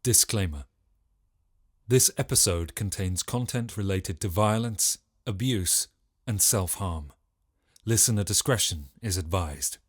Disclaimer. This episode contains content related to violence, abuse, and self-harm. Listener discretion is advised.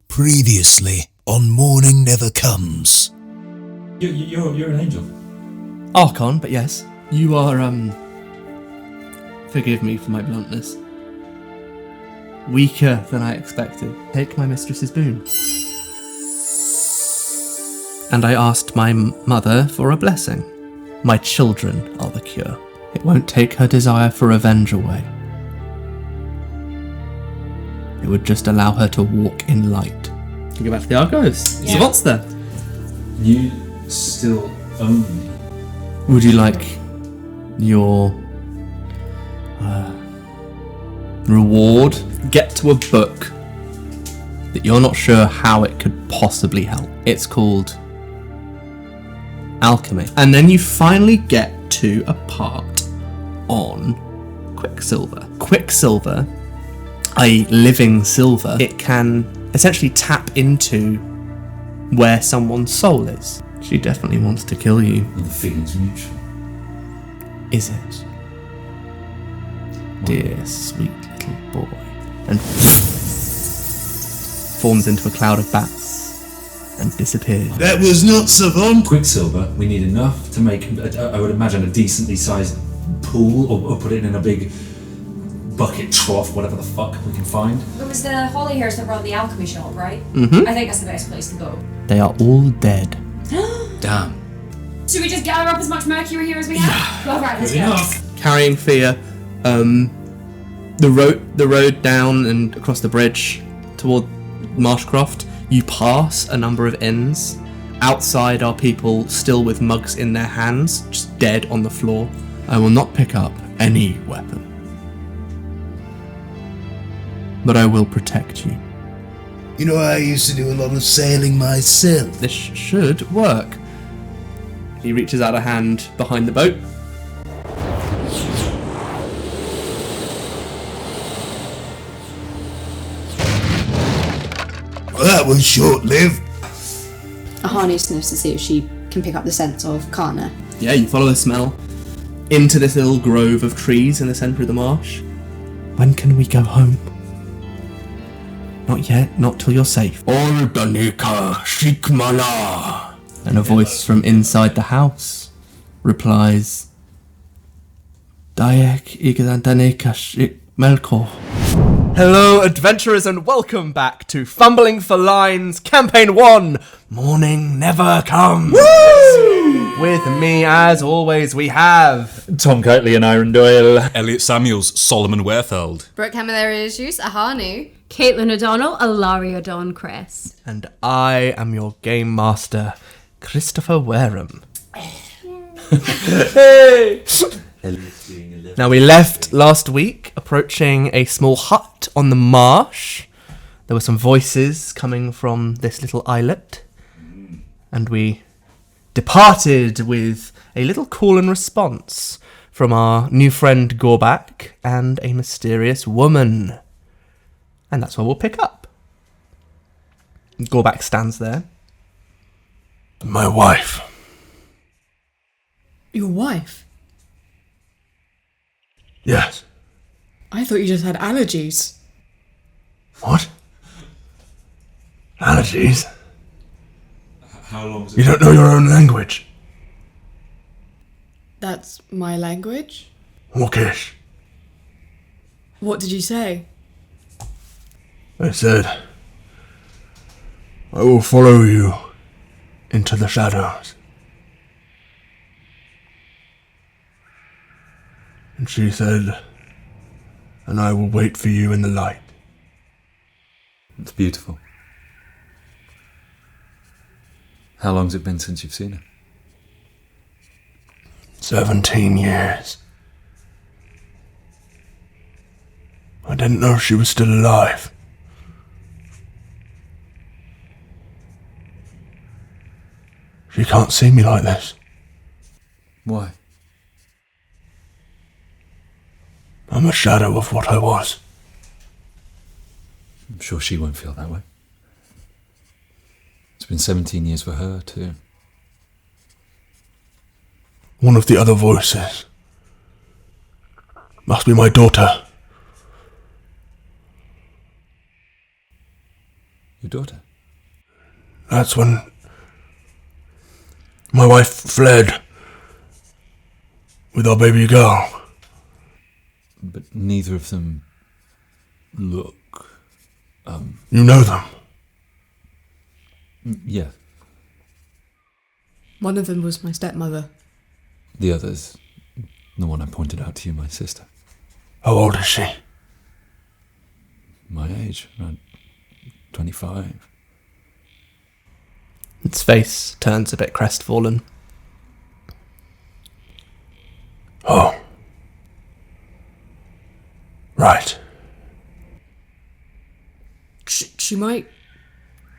Previously on Mourning Never Comes. You're an angel. Archon, but yes. You are, forgive me for my bluntness, weaker than I expected. Take my mistress's boon. And I asked my mother for a blessing. My children are the cure. It won't take her desire for revenge away. It would just allow her to walk in light. You go back to the archives. Yeah. So what's there? You still own me. Would you like your reward? Get to a book that you're not sure how it could possibly help. It's called Alchemy. And then you finally get to a part on Quicksilver. Quicksilver, a living silver, it can essentially tap into where someone's soul is. She definitely wants to kill you. And the feeling's mutual. Is it? Dear sweet little boy. And forms into a cloud of bats and disappears. That was not savant. Quicksilver, we need enough to make, I would imagine, a decently sized pool, or put it in a big bucket trough, whatever the fuck we can find. It was the Holly Hairs that run the alchemy shop, right? Mm-hmm. I think that's the best place to go. They are all dead. Damn. Should we just gather up as much mercury here as we have? Well, right, let's go. Carrying fear, the road down and across the bridge toward Marshcroft, you pass a number of inns. Outside are people still with mugs in their hands, just dead on the floor. I will not pick up any weapon, but I will protect you. You know, I used to do a lot of sailing myself. This should work. He reaches out a hand behind the boat. Well, that was short-lived. Ahanu sniffs to see if she can pick up the scent of Kana. Yeah, you follow the smell into this little grove of trees in the centre of the marsh. When can we go home? Not yet, not till you're safe. Ordanika Shikmala. And a voice from inside the house replies, Dayak Igadandanika Shikmelko. Hello, adventurers, and welcome back to Fumbling for Lines, Campaign 1, Mourning Never Comes. Woo! With me, as always, we have Tom Kiteley and Aneurin Doyle. Elliott Samuels, Solomon Werefeld. Brooke, Camilleri, Agius, Ahanu. Caitlin O'Donnell, Alaria, Dawncrest. and I am your Gamemaster, Christopher Wareham. Hey! Now, we left last week approaching a small hut on the marsh. There were some voices coming from this little islet, and we departed with a little call and response from our new friend Gorbak and a mysterious woman. And that's where we'll pick up. Gorbak stands there. My wife. Your wife? Yes. I thought you just had allergies. What? Allergies? How long is You don't know your own language? That's my language? Orcish. What did you say? I said, I will follow you into the shadows. And she said, and I will wait for you in the light. It's beautiful. How long's it been since you've seen her? 17 years. I didn't know she was still alive. She can't see me like this. Why? I'm a shadow of what I was. I'm sure she won't feel that way. It's been 17 years for her, too. One of the other voices must be my daughter. Your daughter? That's when my wife fled with our baby girl. But neither of them look... You know them? Yeah. One of them was my stepmother. The other's the one I pointed out to you, my sister. How old is she? My age, around 25. Its face turns a bit crestfallen. Oh. Right. She might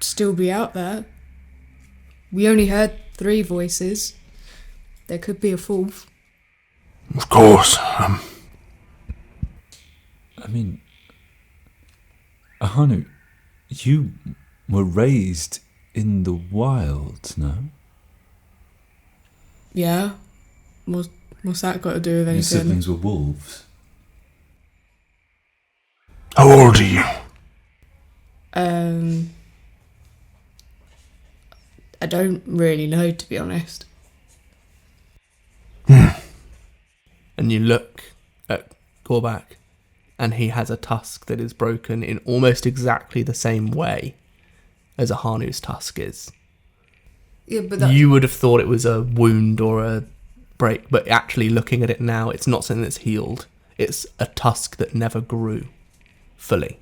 still be out there. We only heard 3 voices. There could be a 4th. Of course. I mean, Ahanu, you were raised in the wild, no? Yeah? What's that got to do with Your anything? siblings were wolves. How old are you? I don't really know, to be honest. And you look at Gorbak, and he has a tusk that is broken in almost exactly the same way as Ahanu's tusk is. Yeah, but You would have thought it was a wound or a break, but actually looking at it now, it's not something that's healed. It's a tusk that never grew fully.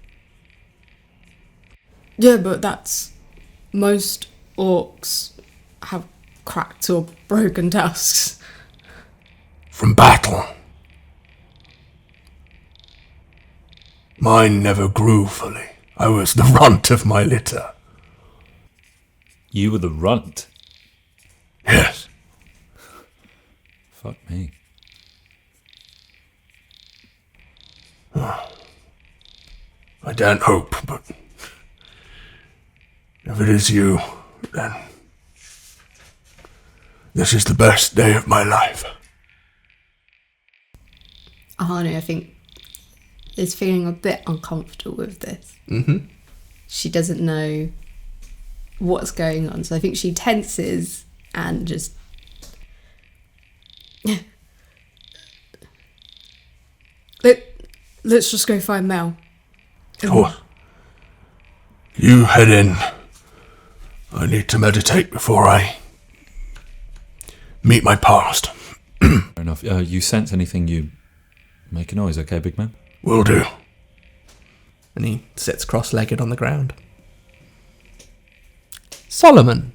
Yeah, but that's... Most orcs have cracked or broken tusks. From battle. Mine never grew fully. I was the runt of my litter. You were the runt? Yes. Fuck me. I don't hope, but if it is you, then this is the best day of my life. Ahanu, I think, is feeling a bit uncomfortable with this. Mm-hmm. She doesn't know what's going on, so I think she tenses and just... Let's just go find Mel. Of course. You head in. I need to meditate before I meet my past. Fair enough. You sense anything, you make a noise, okay, big man? Will do. And he sits cross-legged on the ground. Solomon,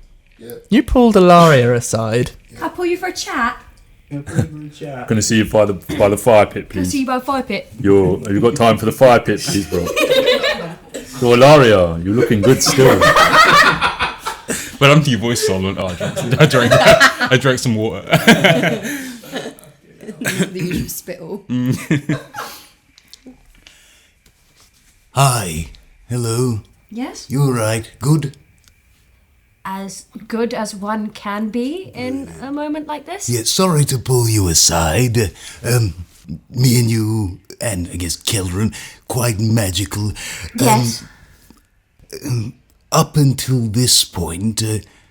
you pulled Alaria aside. Can I pull you for a chat? Going to see you by the fire pit, Can I please. see you by the fire pit? Have you got time for the fire pit, please, bro? So, Alaria, you're looking good still. Well, I'm to your voice, Solomon. Oh, I drank some water. the usual spittle. Hi. Hello. Yes? You alright? Good? as good as one can be in a moment like this. Yeah, sorry to pull you aside. Me and you, and I guess Kelleran, quite magical. Yes. Up until this point,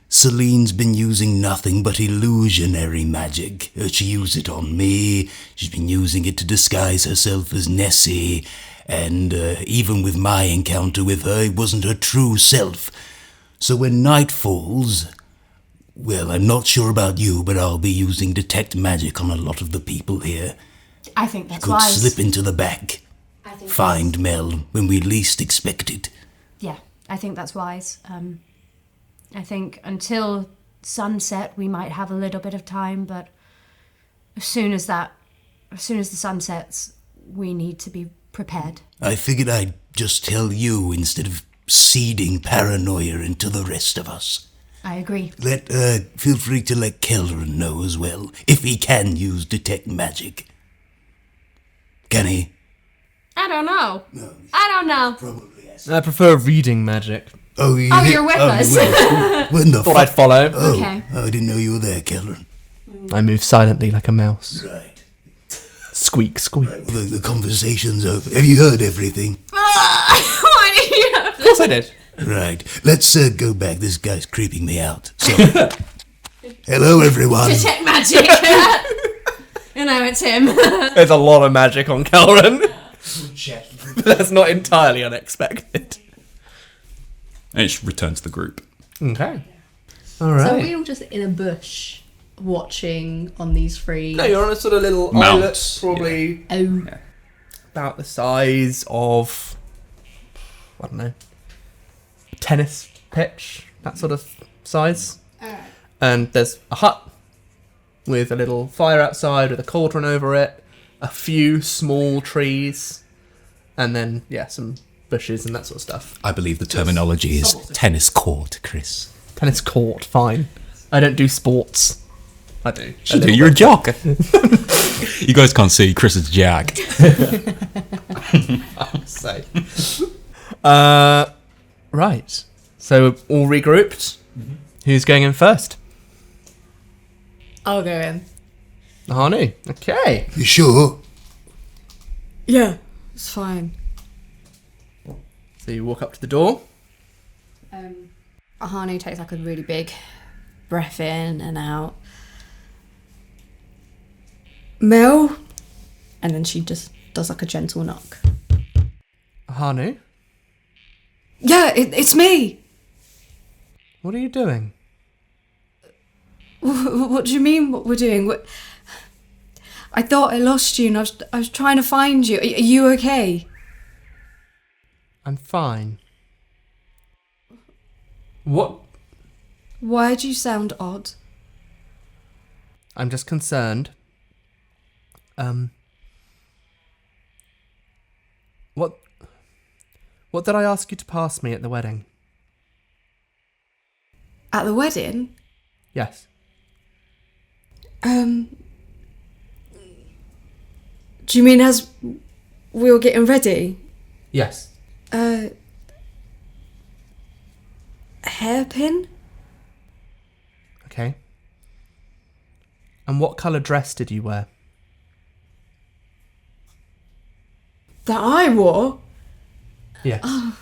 Selene's been using nothing but illusionary magic. She used it on me, she's been using it to disguise herself as Nessie, and even with my encounter with her, it wasn't her true self. So when night falls, well, I'm not sure about you, but I'll be using detect magic on a lot of the people here. I think that's Could wise. slip into the back, find Mel when we least expect it. Yeah, I think that's wise. I think until sunset we might have a little bit of time, but as soon as the sun sets, we need to be prepared. I figured I'd just tell you instead of seeding paranoia into the rest of us. I agree. Feel free to let Kelleran know as well, if he can use detect magic. Can he? I don't know. No. I don't know. Probably yes. I prefer reading magic. Oh, you're with us. When the Thought I'd follow. Oh, Okay. I didn't know you were there, Kelleran. I move silently like a mouse. Right. Squeak, squeak. The conversation's over. Have you heard everything? Why did you have Of course I did. Right. Let's go back. This guy's creeping me out. So, hello, everyone. detect magic? You know, it's him. There's a lot of magic on Kelleran. That's not entirely unexpected. And it returns to the group. Okay. All So are right. we all just in a bush watching on these three? No, you're on a sort of little Mount, islet, probably Oh, about the size of, I don't know, tennis pitch, that sort of size. And there's a hut with a little fire outside with a cauldron over it, a few small trees, and then, yeah, some bushes and that sort of stuff. I believe the terminology is tennis court, Chris. Tennis court, fine. I don't do sports. I do. You're a jock. You guys can't see Chris is jacked. So. Right. So all regrouped. Mm-hmm. Who's going in first? I'll go in. Ahanu. Okay. You sure? Yeah, it's fine. So you walk up to the door. Ahanu takes like a really big breath in and out. Mel? And then she just does like a gentle knock. Ahanu, Yeah, it's me. what are you doing? What do you mean what we're doing? I thought I lost you and I was trying to find you. Are you okay? I'm fine. What? Why do you sound odd? I'm just concerned. What did I ask you to pass me at the wedding? At the wedding? Yes. Do you mean as we were getting ready? Yes. A hairpin? Okay. And what colour dress did you wear? That I wore? Yes. I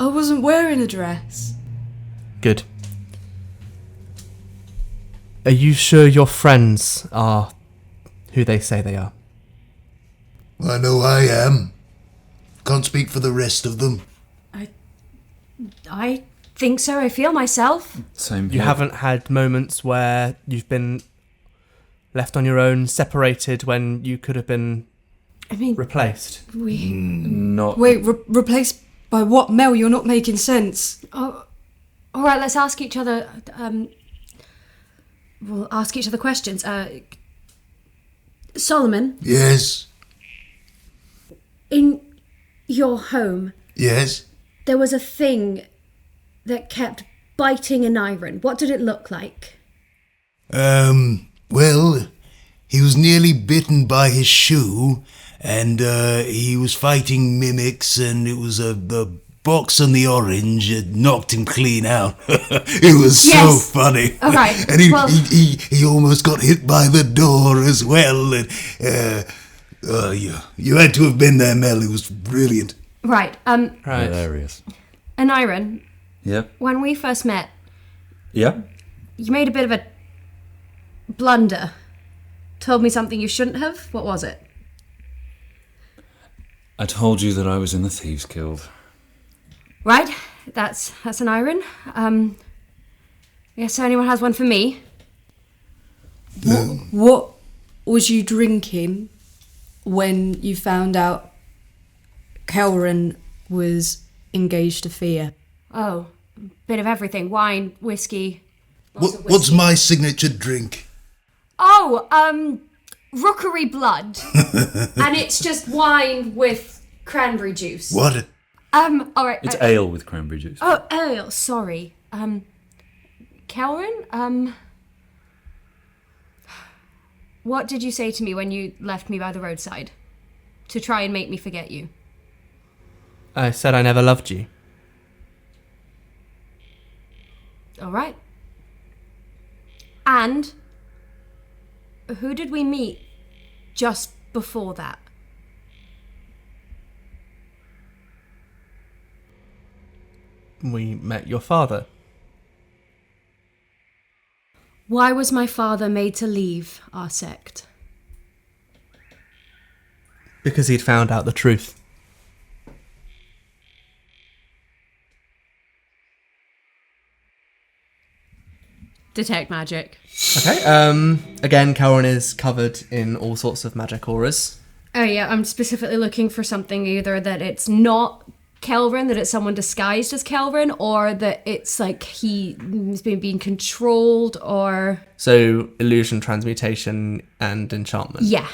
wasn't wearing a dress. Good. Are you sure your friends are who they say they are? I know I am. Can't speak for the rest of them. I think so. I feel myself. Same You here. haven't had moments where you've been left on your own, separated when you could have been I mean, replaced? Not. wait, replaced by what? Mel, you're not making sense. Oh, all right. Let's ask each other. We'll ask each other questions. Solomon, Yes. in your home, Yes. there was a thing that kept biting Aneurin. What did it look like? Well, he was nearly bitten by his shoe, and he was fighting mimics, and it was the box on the orange had knocked him clean out. It was Yes. so funny. All right. And he almost got hit by the door as well. And you had to have been there, Mel. It was brilliant. Right. Right. Hilarious. Aneurin, Yep. when we first met, Yep. you made a bit of a blunder. Told me something you shouldn't have. What was it? I told you that I was in the Thieves Guild. Right. That's Aneurin. Yes, anyone has one for me. What was you drinking when you found out Kelrin was engaged to Fia? Oh, a bit of everything. Wine, whiskey. What's my signature drink? Oh, rookery blood. And it's just wine with cranberry juice. What? All right. It's ale with cranberry juice. Oh, ale, sorry. Kelrin, what did you say to me when you left me by the roadside? To try and make me forget you? I said I never loved you. All right. And who did we meet just before that? We met your father. Why was my father made to leave our sect? Because he'd found out the truth. Detect magic. Okay, again, Kelrin is covered in all sorts of magic auras. Oh yeah, I'm specifically looking for something either that it's not Kelrin, that it's someone disguised as Kelrin, or that it's like he's been being controlled, or... So, illusion, transmutation, and enchantment. Yeah.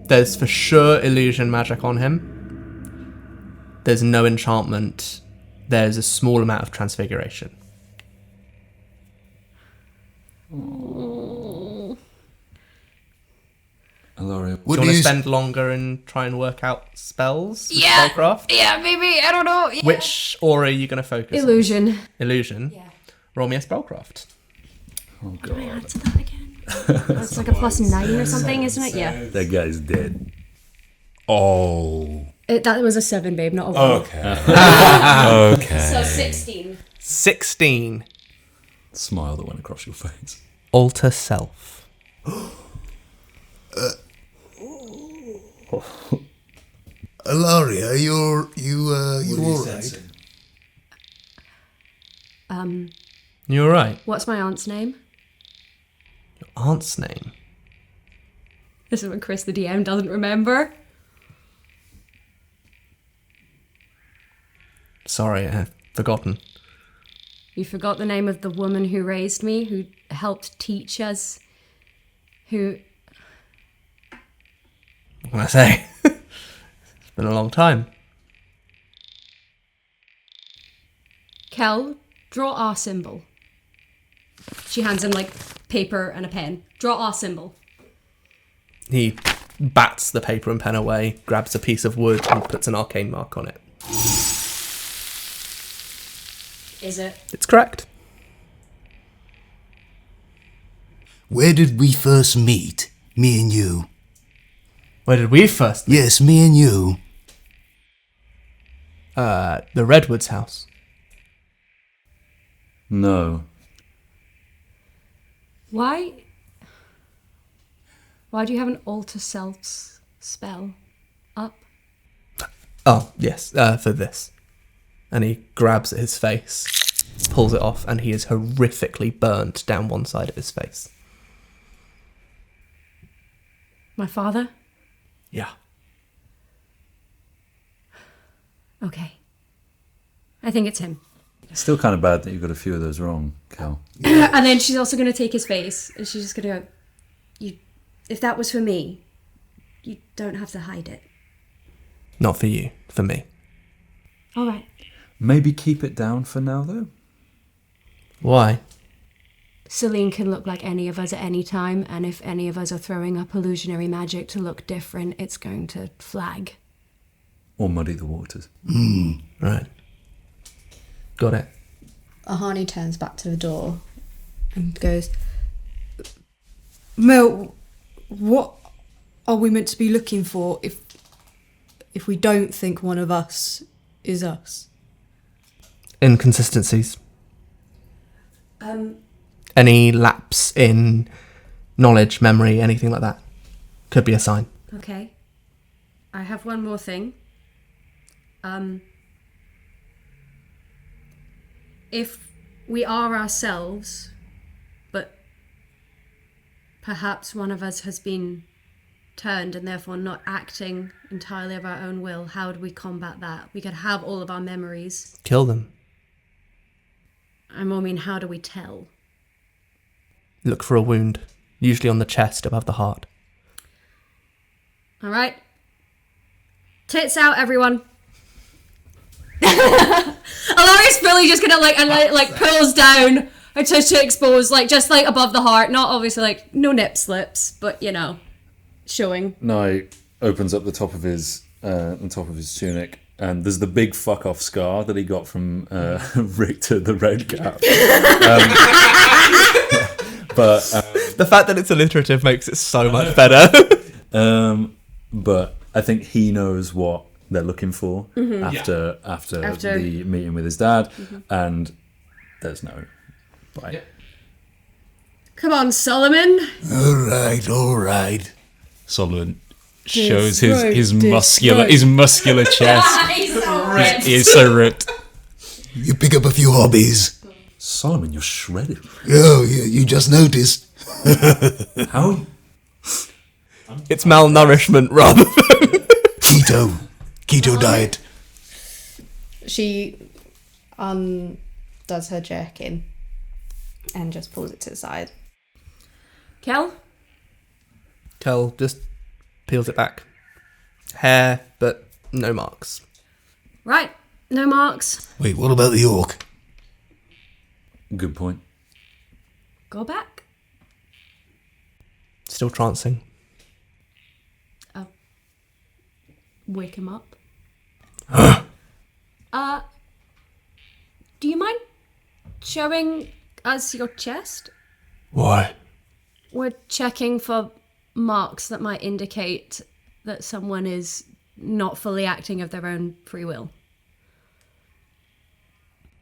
There's for sure illusion magic on him. There's no enchantment. There's a small amount of transfiguration. Alaria. Do you want to spend longer and try and work out spells? With Yeah. Spellcraft? Yeah, maybe, I don't know. Yeah. Which aura are you going to focus Illusion. on? Illusion? Yeah. Roll me a spellcraft. Oh, Can I God. add to that again? That's like a +9 or something, isn't it? Yeah. That guy's dead. Oh. That was a 7, babe, not a 1. Okay. So 16. 16. Smile that went across your face. Alter self. Alaria, you alright? You alright? What's my aunt's name? Your aunt's name? This is what Chris, the DM, doesn't remember. Sorry, I've forgotten. You forgot the name of the woman who raised me, who helped teach us, who... What can I say? It's been a long time. Kel, draw our symbol. She hands him, like, paper and a pen. Draw our symbol. He bats the paper and pen away, grabs a piece of wood and puts an arcane mark on it. Is it? It's correct. Where did we first meet? Me and you. Where did we first meet? Yes, me and you. The Redwoods house. No. Why do you have an alter self spell up? Oh, yes, for this. And he grabs at his face, pulls it off, and he is horrifically burnt down one side of his face. My father? Yeah. Okay. I think it's him. Still kind of bad that you got a few of those wrong, Cal. And then she's also going to take his face, and she's just going to go, if that was for me, you don't have to hide it. Not for you, for me. All right. Maybe keep it down for now, though. Why? Selene can look like any of us at any time, and if any of us are throwing up illusionary magic to look different, it's going to flag. or muddy the waters. Right. Got it. Ahanu turns back to the door. And goes, Mel, what are we meant to be looking for if we don't think one of us is us? Inconsistencies. Any lapse in knowledge, memory, anything like that could be a sign. Okay. I have one more thing. If we are ourselves, but perhaps one of us has been turned and therefore not acting entirely of our own will, how do we combat that? We could have all of our memories. Kill them. I mean, how do we tell? Look for a wound, usually on the chest above the heart. All right. Tits out, everyone. Alaria's fully just gonna like pulls down her to expose just above the heart, not obviously no nip slips, but showing. Nye opens up the top of his tunic, and there's the big fuck off scar that he got from Richter the Red Cap. But the fact that it's alliterative makes it so much better. But I think he knows what they're looking for after the meeting with his dad, and there's no bite. Yeah. Come on, Solomon. All right. Solomon shows his muscular chest. He's so ripped. He is so ripped. You pick up a few hobbies. Solomon, you're shredded. Oh, you just noticed. How? It's malnourishment rather than Keto diet. She does her jerkin and just pulls it to the side. Kel? Kel just peels it back. Hair, but no marks. Right, no marks. Wait, what about the orc? Good point. Go back. Still trancing. Oh. Wake him up. Do you mind showing us your chest? Why? We're checking for marks that might indicate that someone is not fully acting of their own free will.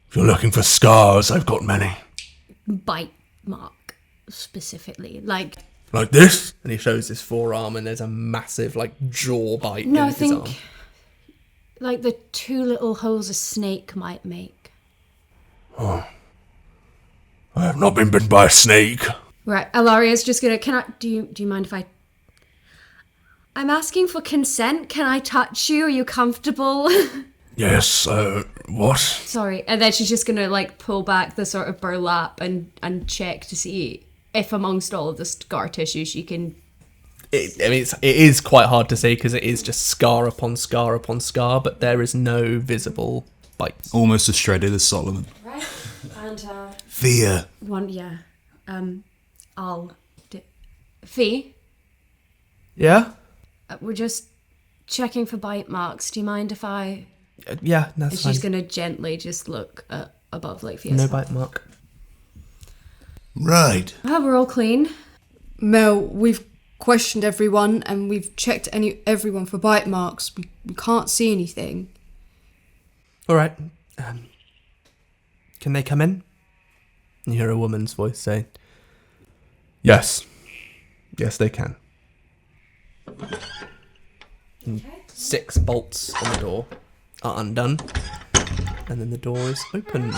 If you're looking for scars, I've got many. Bite mark, specifically. Like this? And he shows his forearm and there's a massive jaw bite no, in I his think arm. like the two little holes a snake might make. Oh. I have not been bitten by a snake. Right, Alaria's just gonna. Do you mind if I? I'm asking for consent. Can I touch you? Are you comfortable? Yes. What? Sorry, and then she's just gonna pull back the sort of burlap and check to see if amongst all of the scar tissue she can. It is quite hard to see because it is just scar upon scar upon scar, but there is no visible bites. Almost as shredded as Solomon. Right, and Fear. one, yeah. Fee, Yeah? we're just checking for bite marks. Do you mind if I? Yeah, And that's fine. she's gonna gently just look above Fee's No head. bite mark. Right. Oh, we're all clean. Mel, we've questioned everyone and we've checked everyone for bite marks. We can't see anything. All right. Can they come in? You hear a woman's voice say, "Yes. Yes, they can." And 6 bolts on the door are undone. And then the door is opened.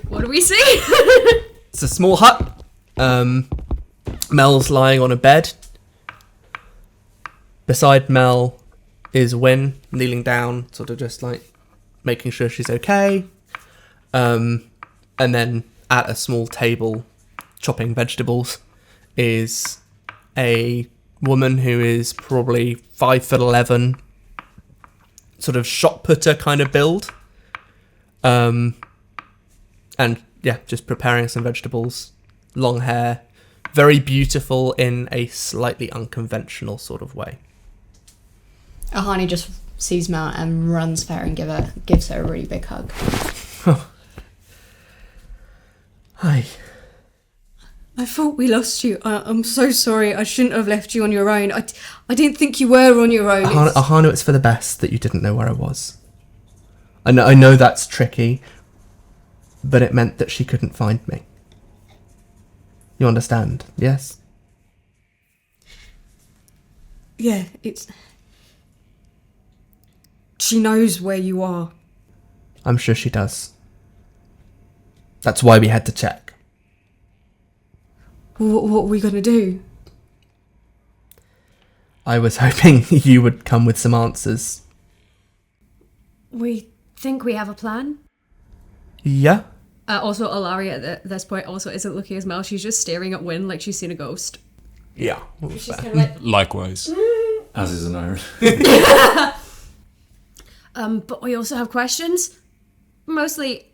What do we see? It's a small hut. Mel's lying on a bed. Beside Mel is Wynne, kneeling down, sort of just making sure she's okay. And then at a small table, chopping vegetables, is a woman who is probably 5'11", sort of shot putter kind of build. And yeah, just preparing some vegetables, long hair, very beautiful in a slightly unconventional sort of way. Ahanu just sees Mel and runs for her and gives her a really big hug. Hi. I thought we lost you. I'm so sorry. I shouldn't have left you on your own. I didn't think you were on your own. Ahanu, it's for the best that you didn't know where I was. I know that's tricky, but it meant that she couldn't find me. You understand, yes? Yeah, she knows where you are. I'm sure she does. That's why we had to check. What are we going to do? I was hoping you would come with some answers. We think we have a plan. Yeah? Also, Alaria at this point also isn't looking as Mel. She's just staring at Wynn like she's seen a ghost. Yeah. She's kind of like, Likewise. As is Aneurin. But we also have questions. Mostly,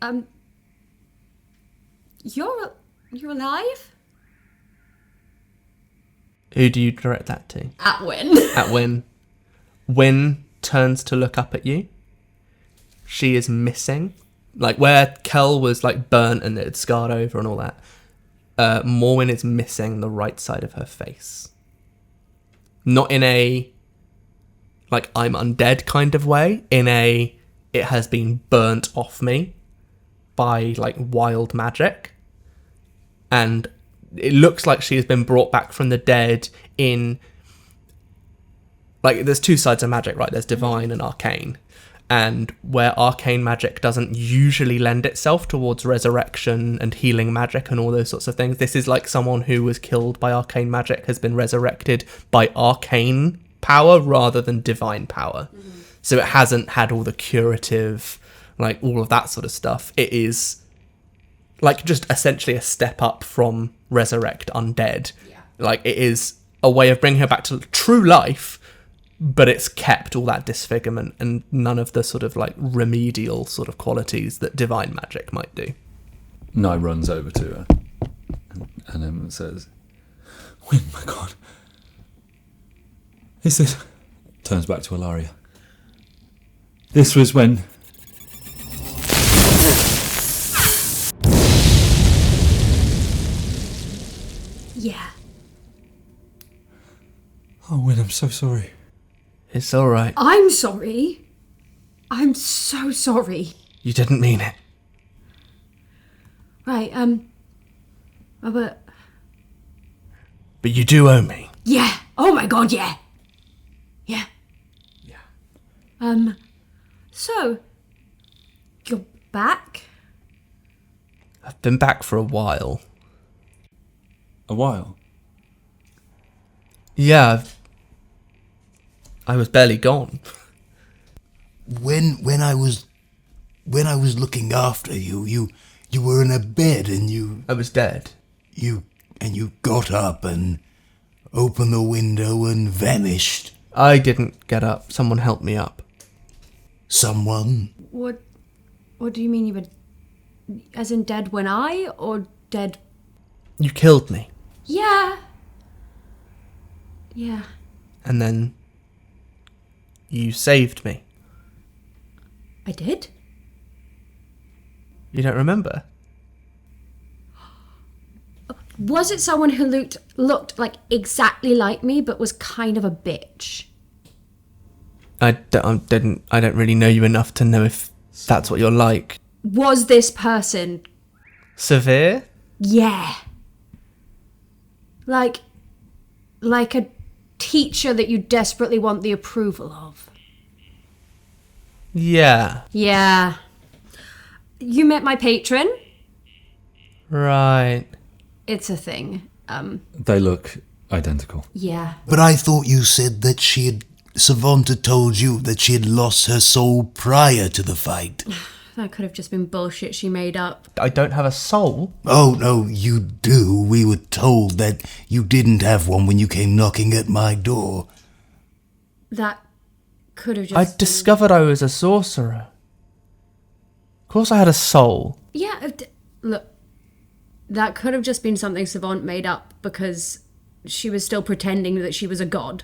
you're alive? Who do you direct that to? At Wynn. At Wynn. Wynn turns to look up at you. She is missing. Like, where Kel was, like, burnt and it had scarred over and all that, Morwen is missing the right side of her face. Not in a, like, I'm undead kind of way. In a, it has been burnt off me by, like, wild magic. And it looks like she has been brought back from the dead in, like, there's two sides of magic, right? There's divine and arcane. And where arcane magic doesn't usually lend itself towards resurrection and healing magic and all those sorts of things, this is like someone who was killed by arcane magic has been resurrected by arcane power rather than divine power. Mm-hmm. So it hasn't had all the curative, like, all of that sort of stuff. It is like just essentially a step up from resurrect undead. Yeah. Like, it is a way of bringing her back to true life, but it's kept all that disfigurement and none of the sort of like remedial sort of qualities that divine magic might do. Nye runs over to her and then says, "Wynn, my God. Is this..." Turns back to Alaria. "This was when..." Yeah. "Oh, Wynn, I'm so sorry." It's alright. I'm sorry. I'm so sorry. You didn't mean it. Right, but you do owe me. Yeah. Oh my God, yeah. Yeah. Yeah. So, you're back? I've been back for a while. A while? Yeah, I was barely gone. When I was looking after you, you were in a bed and you... I was dead. You got up and opened the window and vanished. I didn't get up. Someone helped me up. Someone? What do you mean you were... As in dead when I, or dead... You killed me. Yeah. Yeah. And then... you saved me. I did? You don't remember? Was it someone who looked like exactly like me, but was kind of a bitch? I don't really know you enough to know if that's what you're like. Was this person... severe? Yeah. Like a teacher that you desperately want the approval of. Yeah. Yeah. You met my patron? Right. It's a thing. They look identical. Yeah. But I thought you said that Savant had told you that she had lost her soul prior to the fight. That could have just been bullshit she made up. I don't have a soul. Oh, no, you do. We were told that you didn't have one when you came knocking at my door. That could have just... I discovered I was a sorcerer. Of course I had a soul. Yeah, look, that could have just been something Savant made up because she was still pretending that she was a god.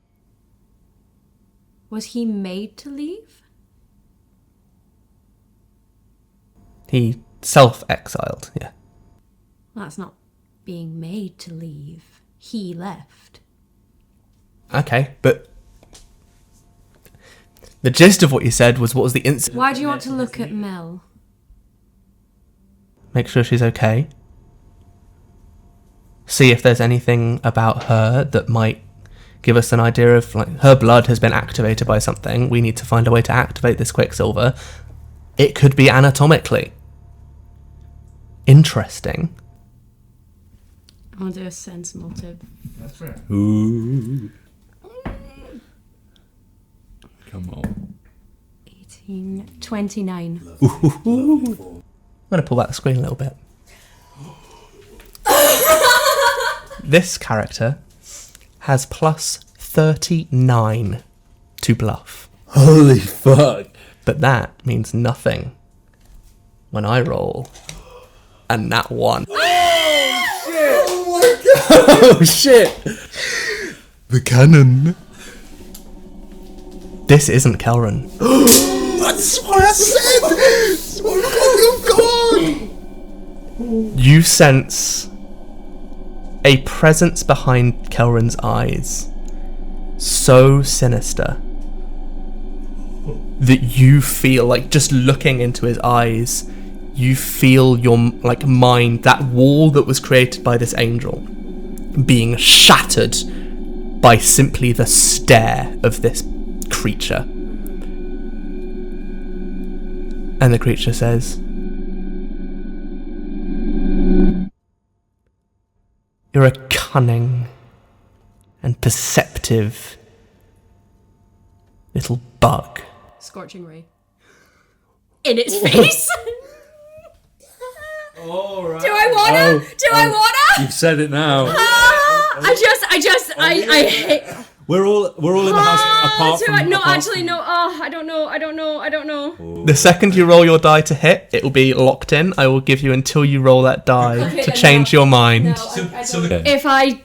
Was he made to leave? He self-exiled, yeah. Well, that's not being made to leave. He left. Okay, but the gist of what you said was what was the incident. Why do you want to look at Mel? Make sure she's okay. See if there's anything about her that might give us an idea of, like, her blood has been activated by something. We need to find a way to activate this quicksilver. It could be anatomically interesting. I'll do a sense motive. That's right. Ooh. Come on. 18, 29. I'm going to pull back the screen a little bit. This character has plus 39 to bluff. Holy fuck. But that means nothing when I roll a nat 1. Oh shit! The cannon. This isn't Kelran. That's what I said! Oh God! You sense a presence behind Kelran's eyes so sinister that you feel like, just looking into his eyes, you feel your mind, that wall that was created by this angel, being shattered by simply the stare of this creature. And the creature says, "You're a cunning and perceptive little bug." Scorching ray. In its face. All right. Do I wanna? Do I wanna? You've said it now. I hate. We're all in the house apart from. No, apart actually, no. Oh, I don't know. The second you roll your die to hit, it will be locked in. I will give you until you roll that die to change your mind. No, I don't. If I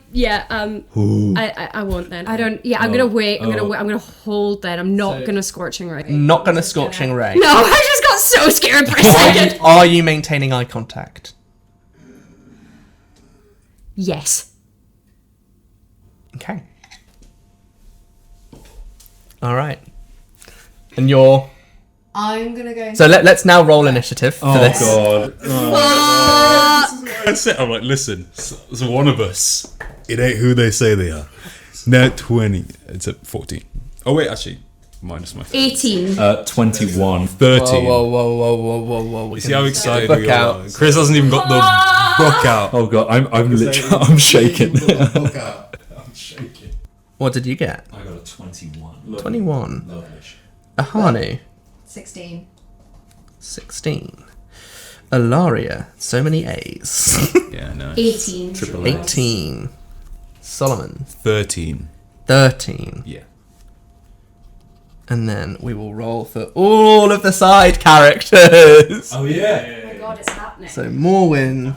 won't then. I don't. Yeah, I'm gonna wait. I'm gonna hold then. I'm not gonna scorching ray. Not gonna scorching ray. No, I just got so scared for a second. Are you maintaining eye contact? Yes. Okay. All right. And you're. I'm gonna go. So let's now roll initiative for this. God. That's it. I'm like, listen, so one of us. It ain't who they say they are. Net 20. It's at 14. Oh, wait, actually, minus my 18. 21. 13. Whoa. You see how excited book we out. are? Chris hasn't even got the book out. Oh god, I'm literally I'm shaking. I'm shaking. What did you get? I got a 21. 21. Lovelish. Ahanu. 16. 16. Alaria. So many A's. Yeah, no. 18. 18. Solomon. 13. 13. Yeah. And then we will roll for all of the side characters. Oh yeah. Oh my god, it's happening. So Morwin.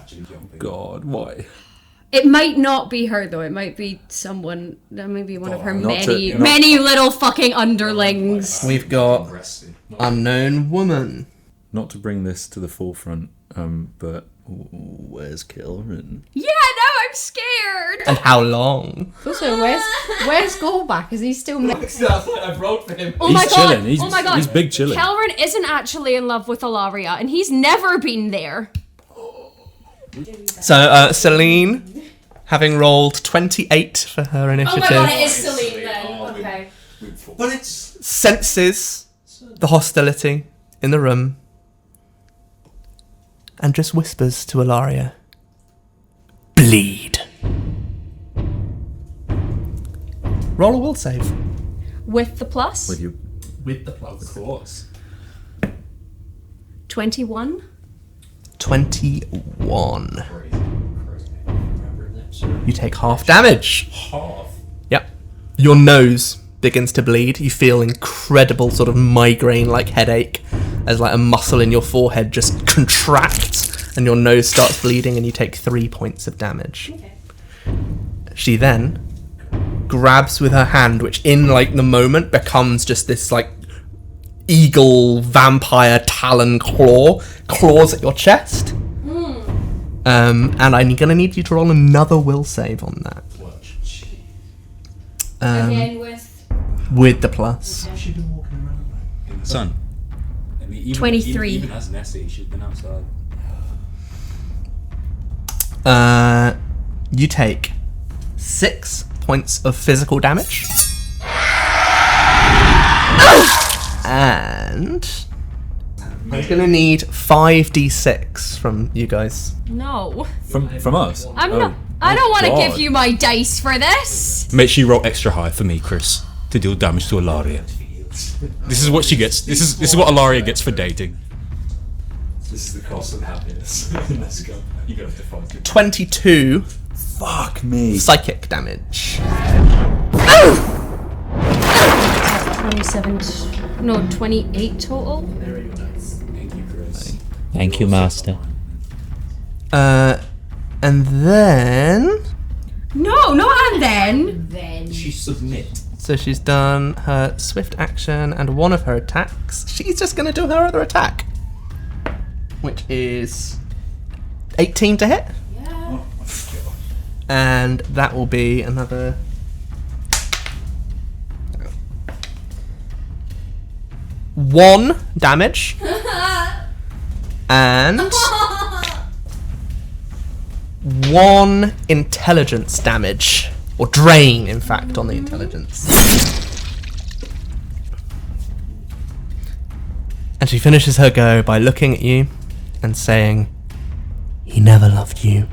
God, why? It might not be her though. It might be someone. That might be one of her not many little fucking underlings. We've got unknown woman. Not to bring this to the forefront, but where's Kelran? Yeah, no, I'm scared. And how long? Also, where's Goldback? Is he still mixed? That's what I've rolled for him. Oh my He's god! chilling. Oh my god! He's big chilling. Kelran isn't actually in love with Alaria, and he's never been there. So Selene, having rolled 28 for her initiative, it is Selene then. Okay. But it's senses the hostility in the room and just whispers to Alaria, "Bleed." Roll a will save. With the plus? With the plus. of course. 21. 21. Crazy. Remember that? You take half damage. Half. Yep. Your nose begins to bleed. You feel incredible sort of migraine-like headache as like a muscle in your forehead just contracts and your nose starts bleeding and you take 3 points of damage. Okay. She then grabs with her hand, which in like the moment becomes just this like eagle vampire talon claws at your chest. And I'm gonna need you to roll another will save on that. Again with the plus. Son. 23. Even as Nessie, she's been outside. You take 6 points of physical damage. And I'm gonna need 5d6 from you guys. No. From us? I'm not. I don't want to give you my dice for this. Make sure you roll extra high for me, Chris, to deal damage to Alaria. This is what she gets. This is what Alaria gets for dating. This is the cost of happiness. Let's go. You got to fight it. 22 Fuck me. psychic damage. 27. No, 28 total. Thank you, Chris. Thank you, Master. And then... No, not and then. She submit. So she's done her swift action and one of her attacks. She's just going to do her other attack. Which is 18 to hit. Yeah. And that will be another... 1 damage. And 1 intelligence damage. Or drain, in fact, on the intelligence. And she finishes her go by looking at you and saying, "He never loved you."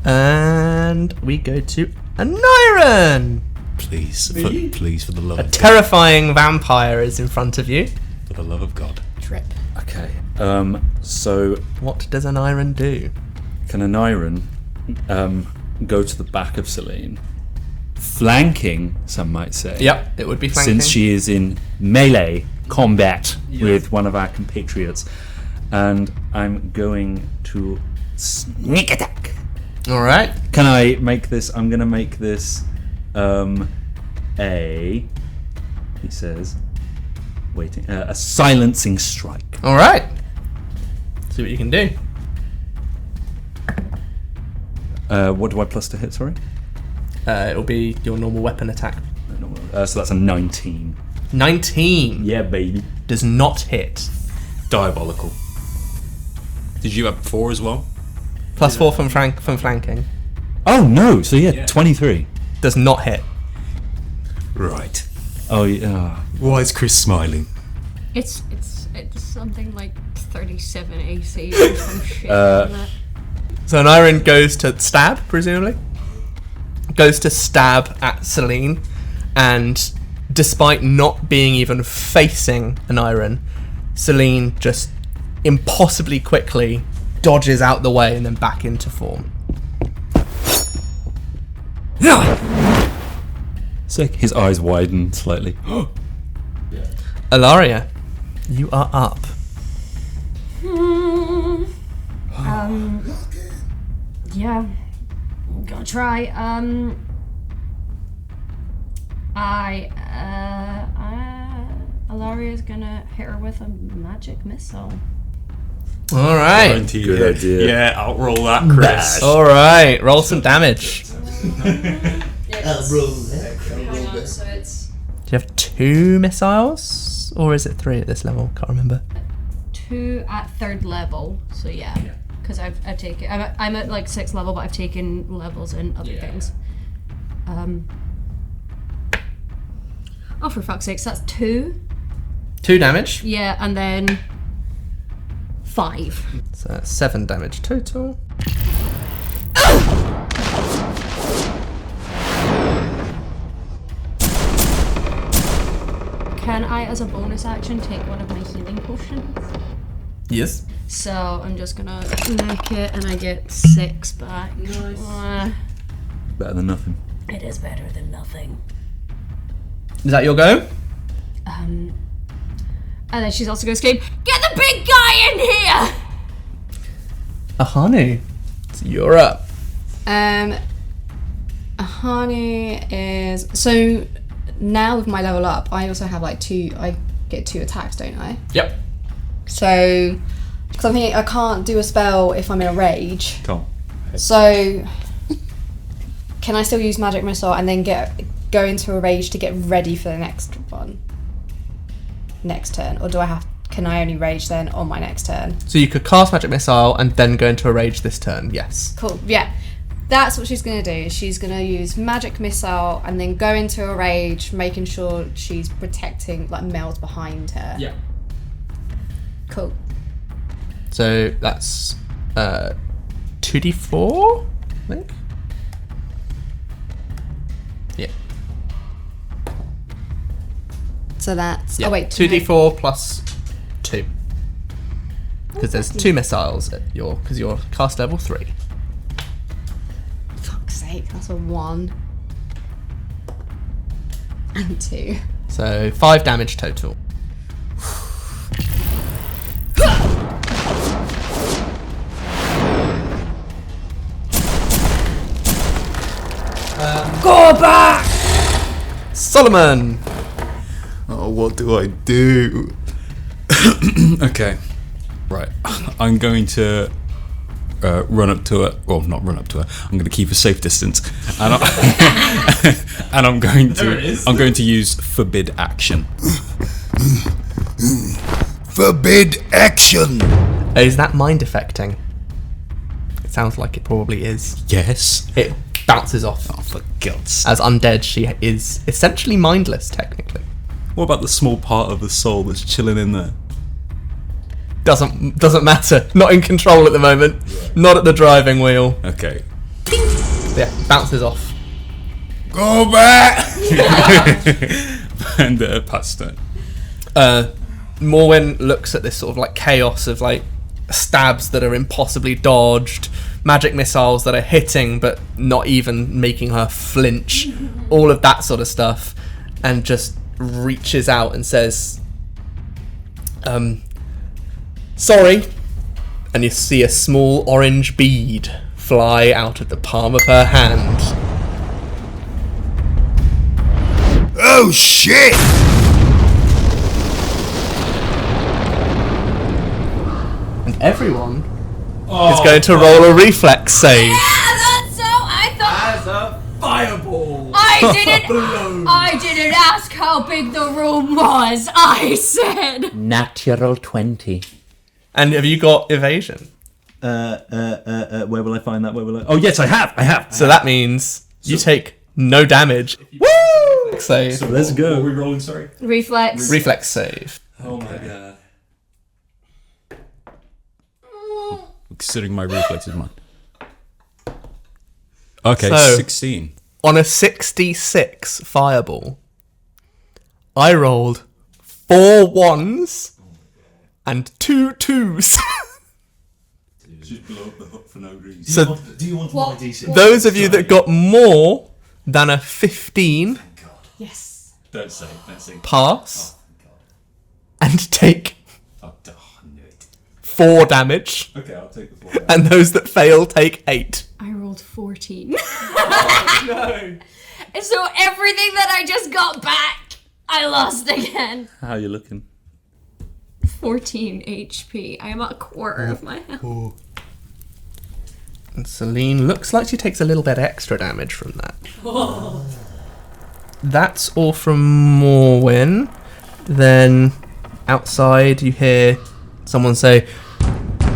And we go to Aneurin. Please, for the love A of God. terrifying vampire is in front of you. For the love of God. Trip. Okay. So What does Aneurin do? can Aneurin go to the back of Selene, flanking, some might say. Yep, it would be flanking. Since she is in melee combat with one of our compatriots, and I'm going to sneak attack. All right. Can I make this? I'm going to make this he says, waiting, a silencing strike. All right. See what you can do. What do I plus to hit? Sorry. It'll be your normal weapon attack. So that's a 19. 19. Yeah, baby. Does not hit. Diabolical. Did you have 4 as well? Plus 4 from flanking. Oh no! So yeah, 23. Does not hit. Right. Oh yeah. Why is Chris smiling? It's something like 37 AC or some shit. Like that. So Aneurin goes to stab, presumably. Goes to stab at Selene, and despite not being even facing Aneurin, Selene just impossibly quickly dodges out the way and then back into form. Sick. His eyes widen slightly. Alaria, you are up. Yeah. Gonna try. Alaria's gonna hit her with a magic missile. All right. Good idea. Yeah, I'll roll that, Chris. All right. Roll some damage. I'll roll that. So it's Do you have 2 missiles, or is it 3 at this level? Can't remember. 2 at 3rd level. So yeah. Because I've taken. I'm at like 6th level, but I've taken levels in other things. Oh, for fuck's sakes, that's 2. 2 damage. Yeah, and then 5. So that's 7 damage total. Can I, as a bonus action, take one of my healing potions? Yes. So I'm just gonna make it, and I get 6 back. Nice. Better than nothing. It is better than nothing. Is that your go? And then she's also gonna scream, "Get the big guy in here!" Ahanu, so you're up. Ahanu is... So, now with my level up, I also have like 2... I get 2 attacks, don't I? Yep. So... Because I think I can't do a spell if I'm in a rage. Can't. So... Can I still use Magic Missile and then go into a rage to get ready for the next one? Next turn? Or can I only rage then on my next turn? So you could cast Magic Missile and then go into a rage this turn, yes. Cool, yeah. That's what she's going to do. She's going to use Magic Missile and then go into a rage, making sure she's protecting, like, Mel's behind her. Yeah. Cool. So that's 2d4, I think? Yeah. So that's... Yeah. Oh, wait. 2d4 plus 2. Because there's 2 missiles at because you're cast level 3. Fuck's sake, that's a 1. And 2. So 5 damage total. Go back! Solomon! Oh, what do I do? Okay. Right. I'm going to run up to her. Well, not run up to her. I'm going to keep a safe distance. And, and I'm going to use forbid action. Forbid action! Is that mind affecting? It sounds like it probably is. Yes. It bounces off. Oh, for God's sake. As undead, she is essentially mindless, technically. What about the small part of the soul that's chilling in there? Doesn't matter. Not in control at the moment. Right. Not at the driving wheel. Okay. Yeah, bounces off. Go back! And past it. Morwen looks at this sort of like chaos of like stabs that are impossibly dodged, magic missiles that are hitting but not even making her flinch, all of that sort of stuff, and just reaches out and says, sorry. And you see a small orange bead fly out of the palm of her hand. Oh shit! And everyone is going to roll a reflex save. Yeah, that's so. I thought. As a fireball. I didn't ask how big the room was. I said. Natural 20. And have you got evasion? Where will I find that? Oh, yes, I have. So that means you take no damage. Woo! Save. So let's go. What are we rolling, sorry? Reflex. Reflex save. Oh my god. Considering my reflex is mine. Okay, So- 16. On a 66 fireball, I rolled 4 1s and 2 2s. Just blow up the hook for no reason. So Do you want my DC? those of you that got more than a 15 Yes. Don't say. pass and take Oh, I knew it. 4 damage, Okay, I'll take the 4. and those that fail take 8. I rolled 14. No. So everything that I just got back, I lost again. How are you looking? 14 HP. I am a quarter of my health. And Selene looks like she takes a little bit extra damage from that. That's all from Morwen. Then outside you hear someone say,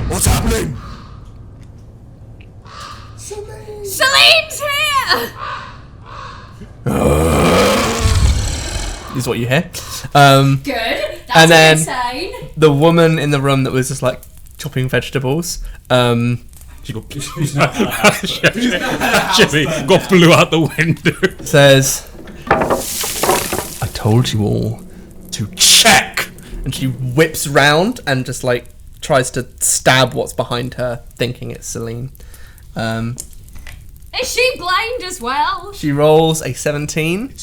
What's happening? Selene's here! is what you hear. Good. That's and then a good sign. the woman in the room that was just like chopping vegetables, She got blew out the window. says, I told you all to check. And she whips round and just like tries to stab what's behind her, thinking it's Selene. Is she blind as well? She rolls a 17,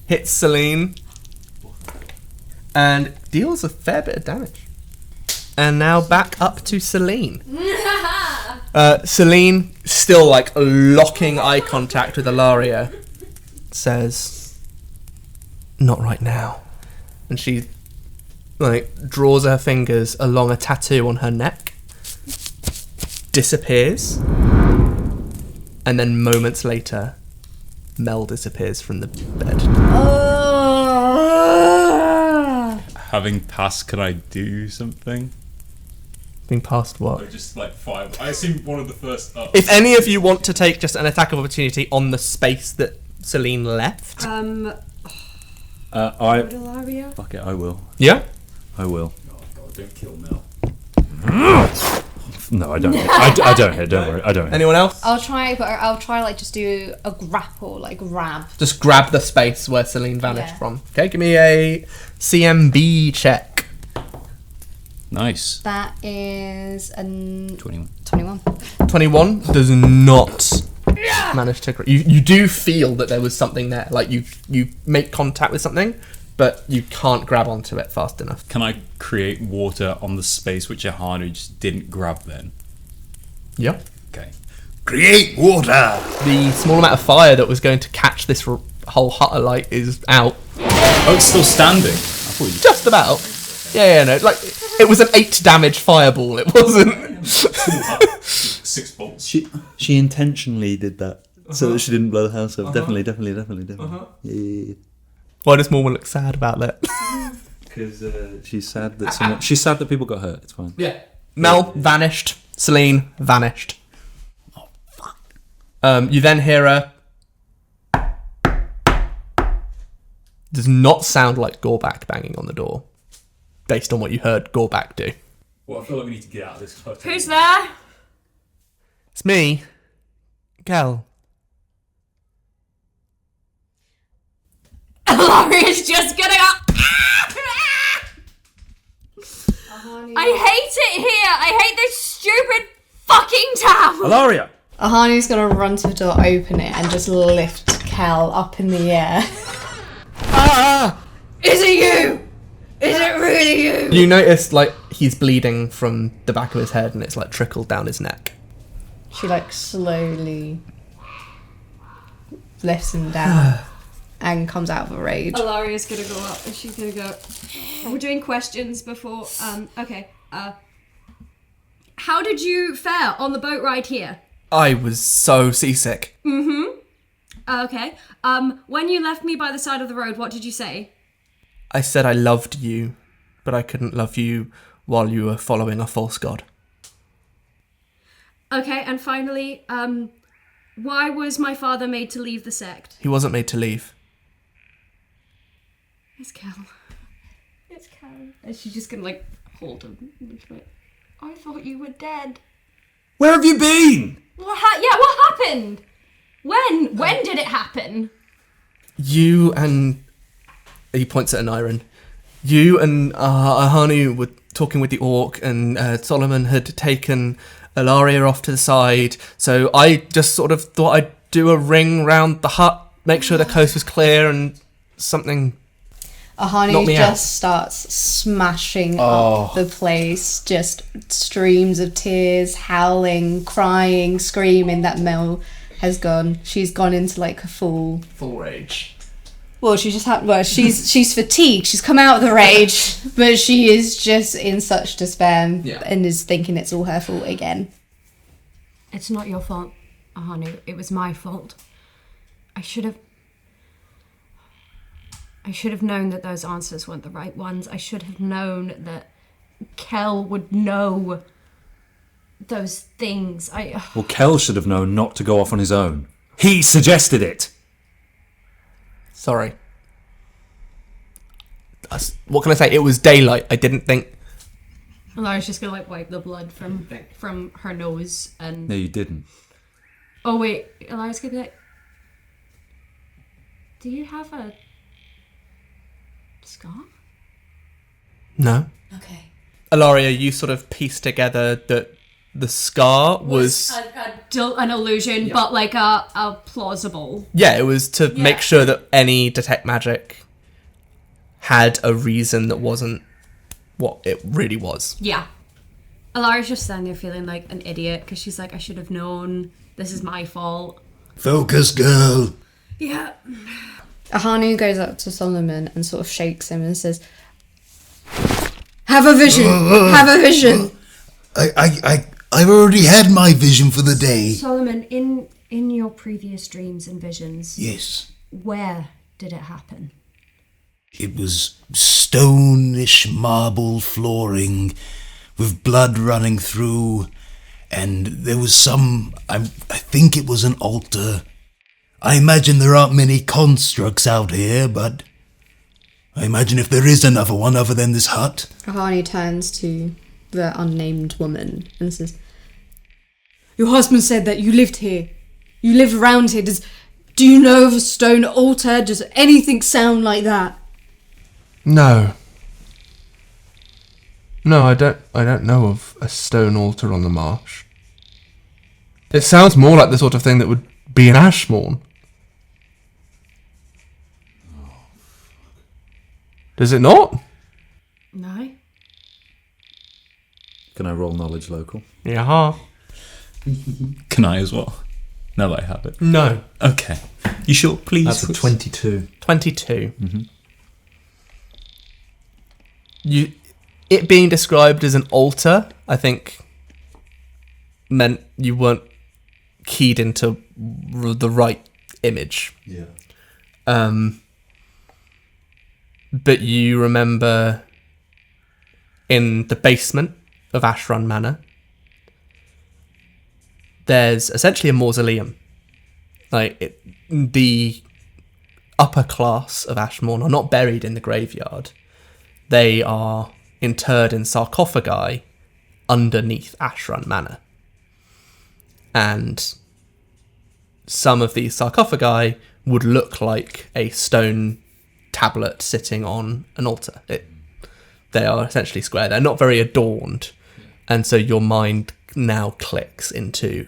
hits Selene, and deals a fair bit of damage. And now back up to Selene. Selene still like locking eye contact with Alaria, says, "Not right now," and she like draws her fingers along a tattoo on her neck, disappears, and then moments later, Mel disappears from the bed. Having passed, can I do something? Being past what? Or just like 5. I assume one of the first up. If any of you want to take just an attack of opportunity on the space that Selene left. Alaria? Fuck it, I will. Yeah? I will. Oh god, don't kill Mel. No, I don't hit. I don't hit, don't worry. I don't hit. Anyone else? I'll try like just do a grapple, like grab. Just grab the space where Selene vanished from. Okay, give me a CMB check. Nice. That is 21. 21 does not manage to... You do feel that there was something there. Like, you make contact with something, but you can't grab onto it fast enough. Can I create water on the space which Ahanu just didn't grab then? Yeah. Okay. Create water! The small amount of fire that was going to catch this whole hut alight is out. Oh, it's still standing. I thought you... Just about. Yeah, no. Like, it was an 8 damage fireball. It wasn't... 6 bolts. She intentionally did that so that she didn't blow the house up. Definitely. Yeah. Why does Mormon look sad about that? Because she's sad that she's sad that people got hurt. It's fine. Yeah. Mel vanished. Selene vanished. Oh fuck. You then hear a... Does not sound like Gorbak banging on the door, based on what you heard Gorbak do. Well, I feel like we need to get out of this hotel. Who's there? It's me, Kel. Alaria's just gonna go. I hate it here. I hate this stupid fucking town. Alaria! Ahanu's gonna run to the door, open it, and just lift Kel up in the air. Is it you? Is it really you? You notice, like, he's bleeding from the back of his head and it's, like, trickled down his neck. She, like, slowly lifts him down and comes out of a rage. Alaria's gonna go up and she's gonna go... We're doing questions before... okay. How did you fare on the boat ride here? I was so seasick. Okay. When you left me by the side of the road, what did you say? I said I loved you, but I couldn't love you while you were following a false god. Okay, and finally, why was my father made to leave the sect? He wasn't made to leave. It's Cal. It's Cal. And she's just gonna, like, hold him. I thought you were dead. Where have you been? What happened? When? When did it happen? You and... He points at Aneurin. You and Ahanu were talking with the orc, and Solomon had taken Alaria off to the side, so I just sort of thought I'd do a ring round the hut, make sure the coast was clear, and something... Ahanu just starts smashing up the place, just streams of tears, howling, crying, screaming that Mel has gone. She's gone into like a full rage. Well, she just she's fatigued. She's come out of the rage, but she is just in such despair and is thinking it's all her fault again. It's not your fault, Ahanu. It was my fault. I should have known that those answers weren't the right ones. I should have known that Kel would know those things. Well, Kel should have known not to go off on his own. He suggested it. Sorry. What can I say? It was daylight. I didn't think... Alaria's just gonna, like, wipe the blood from her nose and... No, you didn't. Oh, wait. Alaria's gonna be like... Do you have a... scar? No. Okay. Alaria, you sort of pieced together that the scar was... an illusion, but like a plausible... Yeah, it was to make sure that any detect magic had a reason that wasn't what it really was. Yeah. Alaria's just standing there feeling like an idiot because she's like, I should have known This is my fault. Focus, girl. Yeah. Ahanu goes up to Solomon and sort of shakes him and says, "Have a vision! Have a vision!" I've already had my vision for the day. Solomon, in your previous dreams and visions, Yes. where did it happen? It was stone-ish marble flooring with blood running through, and there was I think it was an altar. I imagine there aren't many constructs out here, but I imagine if there is another one other than this hut. Ahanu turns to the unnamed woman and says, "Your husband said that you lived here. You live around here. Do you know of a stone altar? Does anything sound like that?" No. No, I don't know of a stone altar on the marsh. It sounds more like the sort of thing that would be in Ashmorn. Does it not? No. Can I roll knowledge local? Yeah. Can I as well? Now that I have it. No. Okay. You sure? Please. That's a 22. 22. It being described as an altar, I think, meant you weren't keyed into the right image. Yeah. But you remember in the basement of Ashrun Manor, there's essentially a mausoleum. The upper class of Ashmorn are not buried in the graveyard. They are interred in sarcophagi underneath Ashrun Manor. And some of these sarcophagi would look like a stone tablet sitting on an altar. They are essentially square. They're not very adorned. And so your mind now clicks into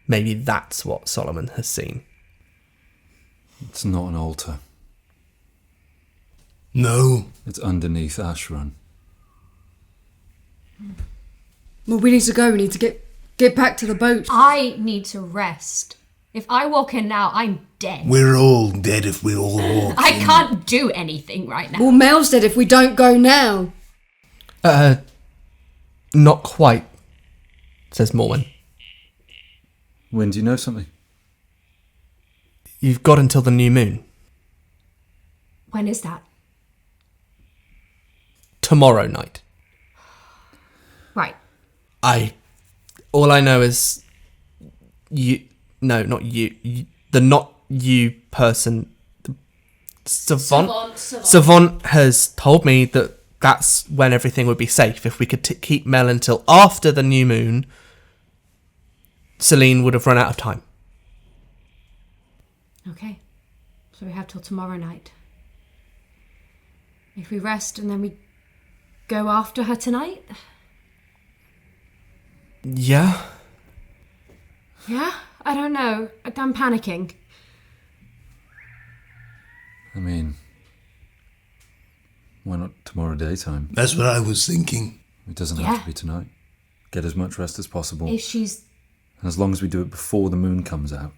maybe that's what Solomon has seen. It's not an altar. No. It's underneath Ashrun. Well, we need to go. We need to get back to the boat. I need to rest. If I walk in now, I'm dead. We're all dead if we all walk I in. can't do anything right now. Well, Mel's dead if we don't go now. Not quite, says Morwen. When do you know something? You've got until the new moon. When is that? Tomorrow night. Right. All I know is you. No, not you. The not you person. Savant has told me that that's when everything would be safe. If we could keep Mel until after the new moon, Selene would have run out of time. Okay. So we have till tomorrow night. If we rest and then we go after her tonight? Yeah? Yeah? I don't know. I'm panicking. I mean, why not tomorrow daytime? That's what I was thinking. It doesn't have to be tonight. Get as much rest as possible. If she's... And as long as we do it before the moon comes out.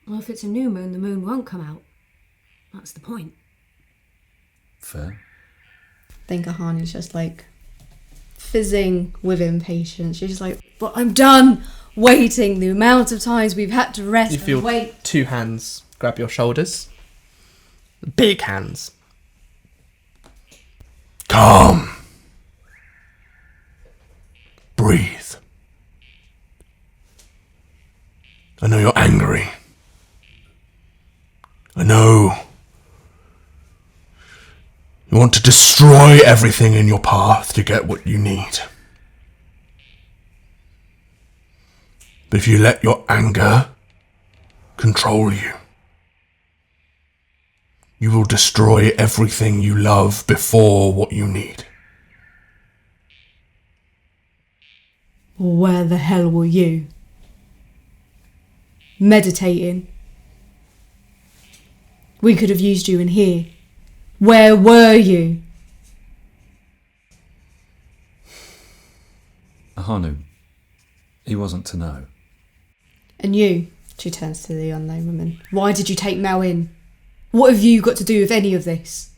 Well, if it's a new moon, the moon won't come out. That's the point. Fair. I think Ahanu's just fizzing with impatience. She's just like, but I'm done waiting. The amount of times we've had to rest You feel and wait. 2 hands grab your shoulders. Big hands. Calm. Breathe. I know you're angry. I know you want to destroy everything in your path to get what you need. But if you let your anger control you, you will destroy everything you love before what you need. Where the hell were you? Meditating. We could have used you in here. Where were you? Ahanu, he wasn't to know. And you, she turns to the unknown woman, why did you take Mel in? What have you got to do with any of this?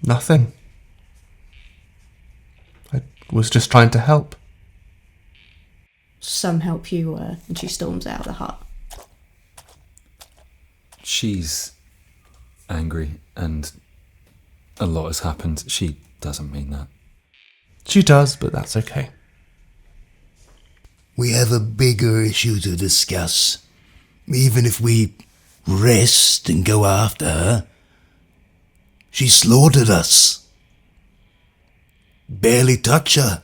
Nothing. I was just trying to help. Some help you were. And she storms out of the hut. She's angry and a lot has happened. She doesn't mean that. She does, but that's okay. We have a bigger issue to discuss. Even if we rest and go after her, she slaughtered us. Barely touch her.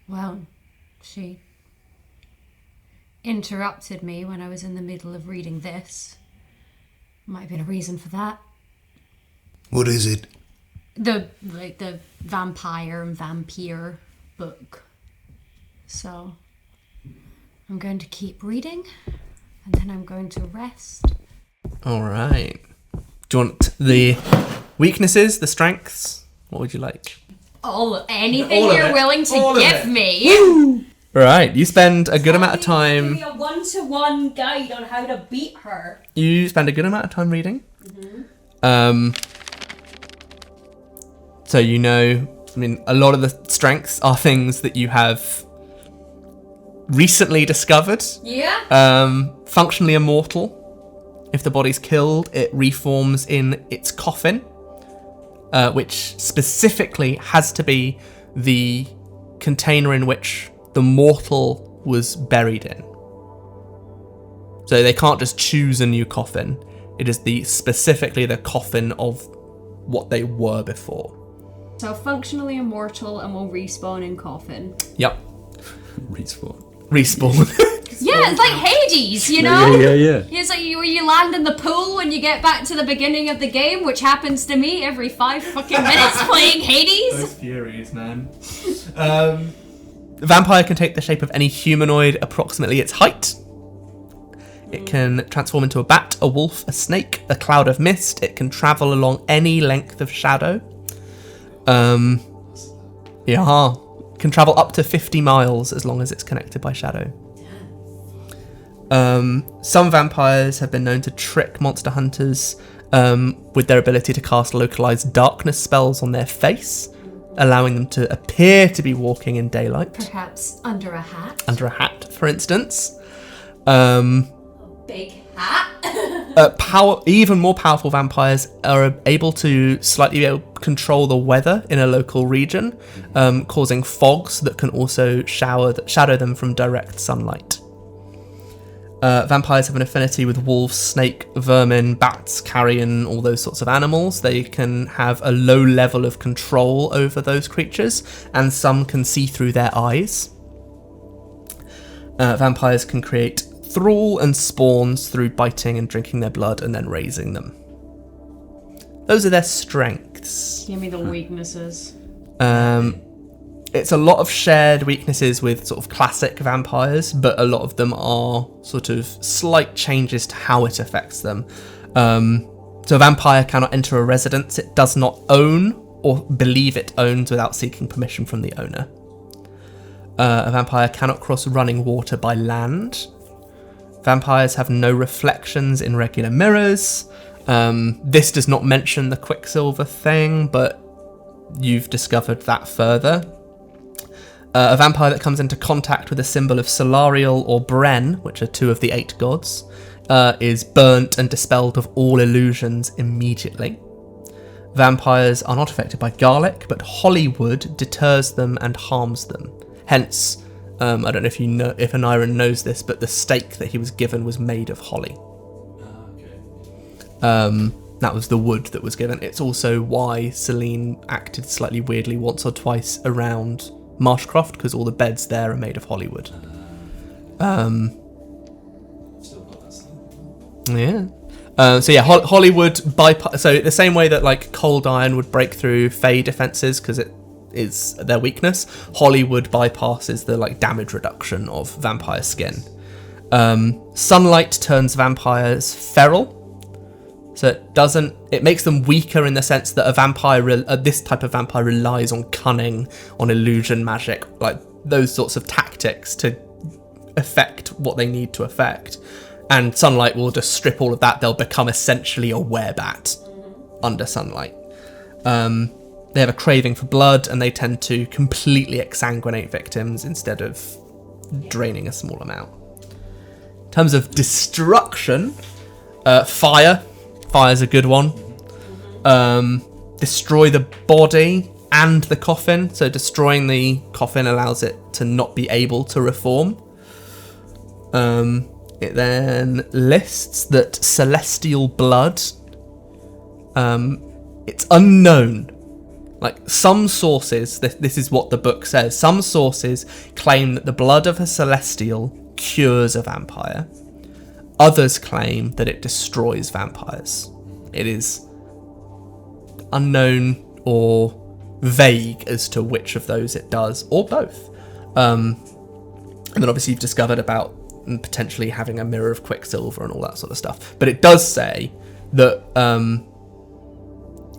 Well, she interrupted me when I was in the middle of reading this. Might have been a reason for that. What is it? The vampire and vampire book. So I'm going to keep reading and then I'm going to rest. Alright. Do you want the weaknesses, the strengths? What would you like? Anything All of you're it. willing to All of give it. me. Right, you spend a good amount of time. Give me a 1-to-1 guide on how to beat her. You spend a good amount of time reading. So you know, I mean, a lot of the strengths are things that you have recently discovered. Yeah. Functionally immortal. If the body's killed, it reforms in its coffin, which specifically has to be the container in which the mortal was buried in. So they can't just choose a new coffin. It is specifically the coffin of what they were before. So functionally immortal and will respawn in coffin. Yep. Respawn. Yeah, it's like Hades, you know? Yeah. It's like you land in the pool when you get back to the beginning of the game, which happens to me every 5 fucking minutes playing Hades. Those Furies, man. The vampire can take the shape of any humanoid approximately its height. It can transform into a bat, a wolf, a snake, a cloud of mist. It can travel along any length of shadow. Can travel up to 50 miles as long as it's connected by shadow. Some vampires have been known to trick monster hunters with their ability to cast localized darkness spells on their face, allowing them to appear to be walking in daylight. Perhaps under a hat. Under a hat, for instance. Big hat. Even more powerful vampires are able to slightly control the weather in a local region, causing fogs that can also shadow them from direct sunlight. Vampires have an affinity with wolves, snake, vermin, bats, carrion, all those sorts of animals. They can have a low level of control over those creatures, and some can see through their eyes. Vampires can create thrall and spawns through biting and drinking their blood and then raising them. Those are their strengths. Give me the weaknesses. It's a lot of shared weaknesses with sort of classic vampires, but a lot of them are sort of slight changes to how it affects them. So a vampire cannot enter a residence it does not own or believe it owns without seeking permission from the owner. A vampire cannot cross running water by land. Vampires have no reflections in regular mirrors. This does not mention the Quicksilver thing, but you've discovered that further. A vampire that comes into contact with a symbol of Solarial or Bren, which are 2 of the 8 gods, is burnt and dispelled of all illusions immediately. Vampires are not affected by garlic, but Hollywood deters them and harms them. Hence, I don't know if you know if Aneurin knows this, but the stake that he was given was made of holly. That was the wood that was given. It's also why Selene acted slightly weirdly once or twice around Marshcroft, because all the beds there are made of Hollywood. Hollywood bypass. So the same way that like cold iron would break through Fey defenses because it is their weakness, Hollywood bypasses the like damage reduction of vampire skin. Sunlight turns vampires feral. So it makes them weaker in the sense that a vampire, this type of vampire relies on cunning, on illusion magic, like those sorts of tactics to affect what they need to affect. And sunlight will just strip all of that. They'll become essentially a werebat under sunlight. They have a craving for blood, and they tend to completely exsanguinate victims instead of draining a small amount. In terms of destruction, fire. Fire's a good one. Destroy the body and the coffin. So destroying the coffin allows it to not be able to reform. It then lists that celestial blood, it's unknown. Like, some sources, this is what the book says, some sources claim that the blood of a celestial cures a vampire. Others claim that it destroys vampires. It is unknown or vague as to which of those it does, or both. And then obviously you've discovered about potentially having a mirror of quicksilver and all that sort of stuff. But it does say that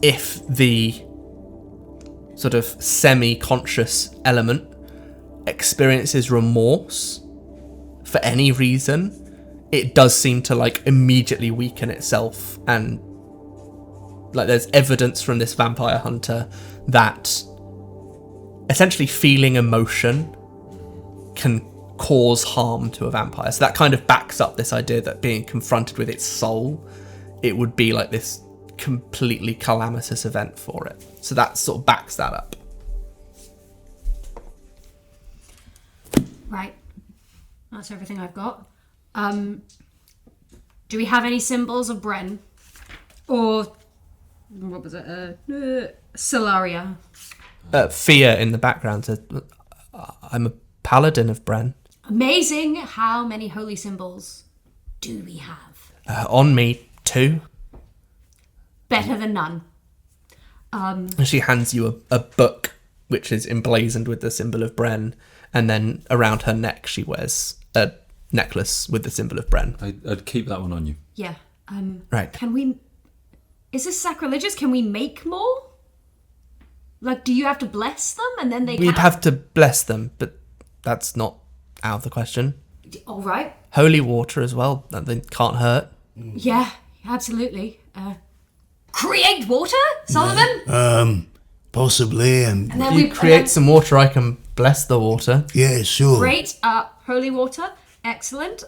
if the sort of semi-conscious element experiences remorse for any reason, it does seem to like immediately weaken itself, and like there's evidence from this vampire hunter that essentially feeling emotion can cause harm to a vampire. So that kind of backs up this idea that being confronted with its soul, it would be like this completely calamitous event for it. So that sort of backs that up. Right. That's everything I've got. Do we have any symbols of Bren? Or what was it? Solaria. Fia in the background says, I'm a paladin of Bren. Amazing. How many holy symbols do we have? On me, 2. Better than none. And she hands you a book which is emblazoned with the symbol of Bren, and then around her neck she wears a necklace with the symbol of Bren. I'd keep that one on you. Yeah. Right. Can we... Is this sacrilegious? Can we make more? Like, do you have to bless them and then they We'd have to bless them, but that's not out of the question. All right. Holy water as well, that they can't hurt. Yeah, absolutely. Create water, Solomon? Possibly. And then if you create some water, I can bless the water. Yeah, sure. Great. Holy water. Excellent.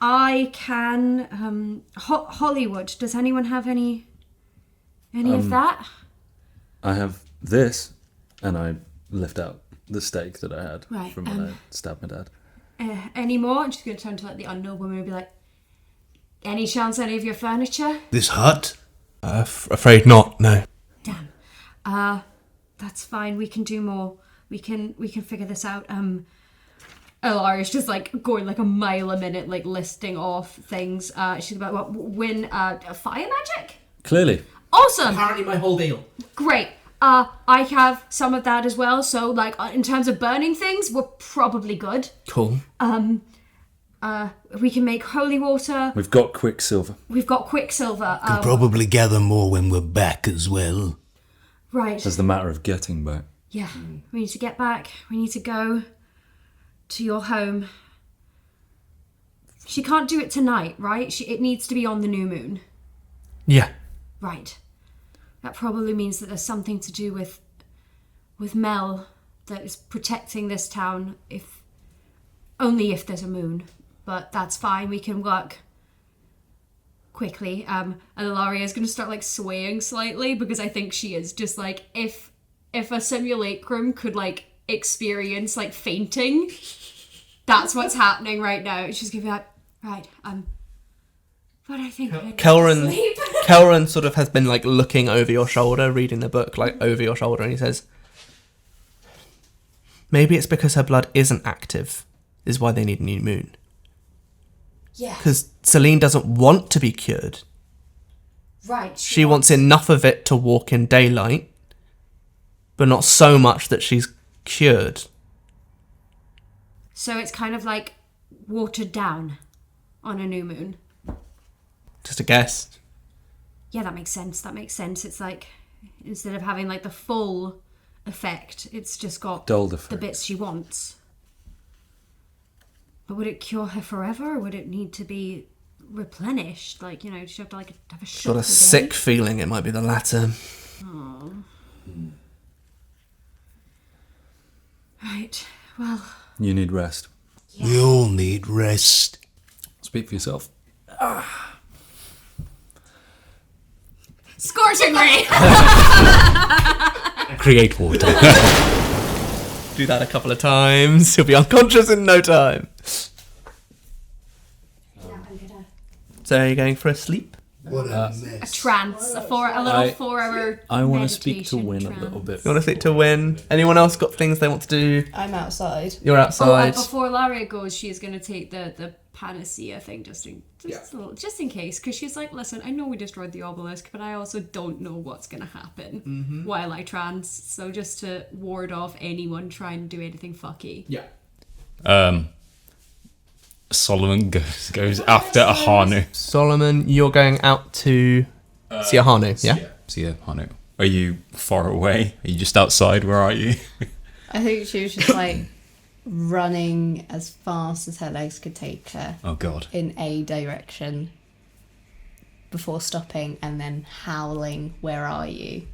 I can... Hollywood. Does anyone have any of that? I have this, and I lift out the stake that I had from when I stabbed my dad. Any more? I'm just going to turn to like the unknown woman and be like, any chance any of your furniture? This hut? Afraid not, no. Damn. That's fine. We can do more. We can figure this out. Alaria's just like going like a mile a minute, like listing off things. She's about win fire magic? Clearly. Awesome. Apparently my whole deal. Great. I have some of that as well. So like in terms of burning things, we're probably good. Cool. We can make holy water. We've got quicksilver. We've got quicksilver. Could probably gather more when we're back as well. Right. As the matter of getting back. Yeah. We need to get back. We need to go to your home. She can't do it tonight, right? It needs to be on the new moon. Yeah. Right. That probably means that there's something to do with Mel that is protecting this town, only if there's a moon. But that's fine. We can work quickly. And Alaria is going to start like swaying slightly because I think she is just like if a simulacrum could like experience like fainting, that's what's happening right now. She's going to be like, right, but I think Kelran sort of has been like looking over your shoulder, reading the book like over your shoulder, and he says, maybe it's because her blood isn't active is why they need a new moon. Yeah. Because Selene doesn't want to be cured. Right. She wants enough of it to walk in daylight, but not so much that she's cured. So it's kind of like watered down on a new moon. Just a guess. Yeah, that makes sense. It's like, instead of having like the full effect, it's just got Dulled the effect. bits she wants. But would it cure her forever, or would it need to be replenished? Like, you know, does she have to have a shot? Got a sick feeling it might be the latter. Oh. Right. Well. You need rest. Yeah. We all need rest. Speak for yourself. Scorching ray. Create water. Do that a couple of times. He'll be unconscious in no time. So are you going for a sleep? What a mess. A trance. A 4-hour. I want to speak to Win a little bit. You want to speak to Win? Anyone else got things they want to do? I'm outside. You're outside. Before Alaria goes, she is going to take the panacea thing just in case, because she's like, listen, I know we destroyed the obelisk, but I also don't know what's going to happen while I trance, so just to ward off anyone trying to do anything fucky. Yeah. Solomon goes after Ahanu. Solomon, you're going out to see Ahanu, yeah? See Ahanu. Are you far away? Are you just outside? Where are you? I think she was just like running as fast as her legs could take her. Oh God. In a direction before stopping and then howling, "Where are you?"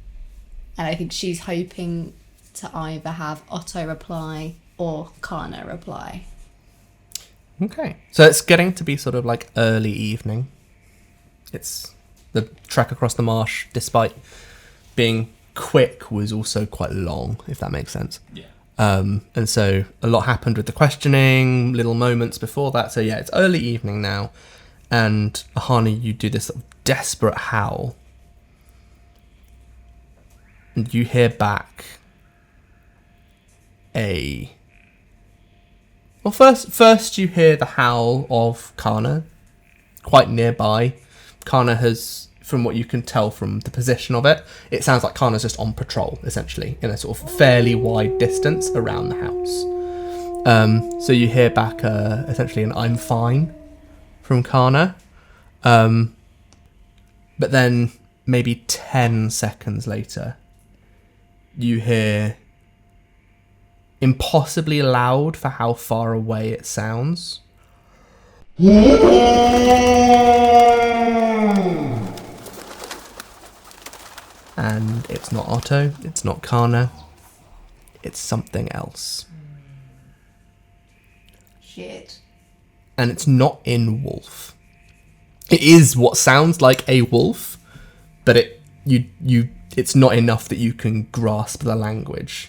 And I think she's hoping to either have Otto reply or Kana reply. Okay. So it's getting to be sort of like early evening. It's the trek across the marsh, despite being quick, was also quite long, if that makes sense. Yeah. And so a lot happened with the questioning, little moments before that. So yeah, it's early evening now. And Ahanu, you do this sort of desperate howl. And you hear back Well, first you hear the howl of Kana, quite nearby. Kana has, from what you can tell from the position of it, it sounds like Kana's just on patrol, essentially, in a sort of fairly wide distance around the house. So you hear back, essentially, an "I'm fine" from Kana. But then, maybe 10 seconds later, you hear, impossibly loud for how far away it sounds, and it's not Otto, it's not Kana, it's something else. Shit. And it's not in wolf. It is what sounds like a wolf, but it's not enough that you can grasp the language.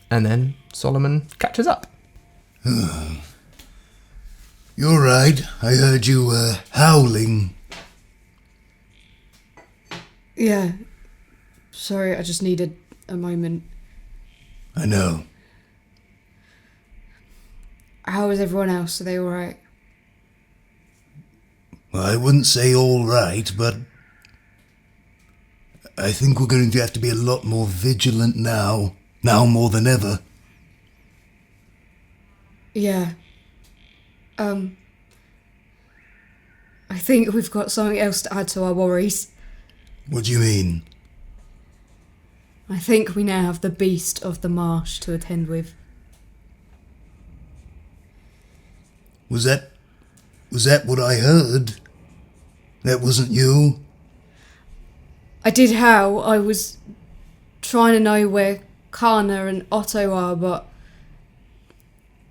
And then Solomon catches up. You're right. I heard you howling. Yeah. Sorry, I just needed a moment. I know. How is everyone else? Are they alright? Well, I wouldn't say all right, but I think we're going to have to be a lot more vigilant now. Now more than ever. Yeah. I think we've got something else to add to our worries. What do you mean? I think we now have the beast of the marsh to attend with. Was that what I heard? That wasn't you? I did howl. I was trying to know where Kana and Otto are, but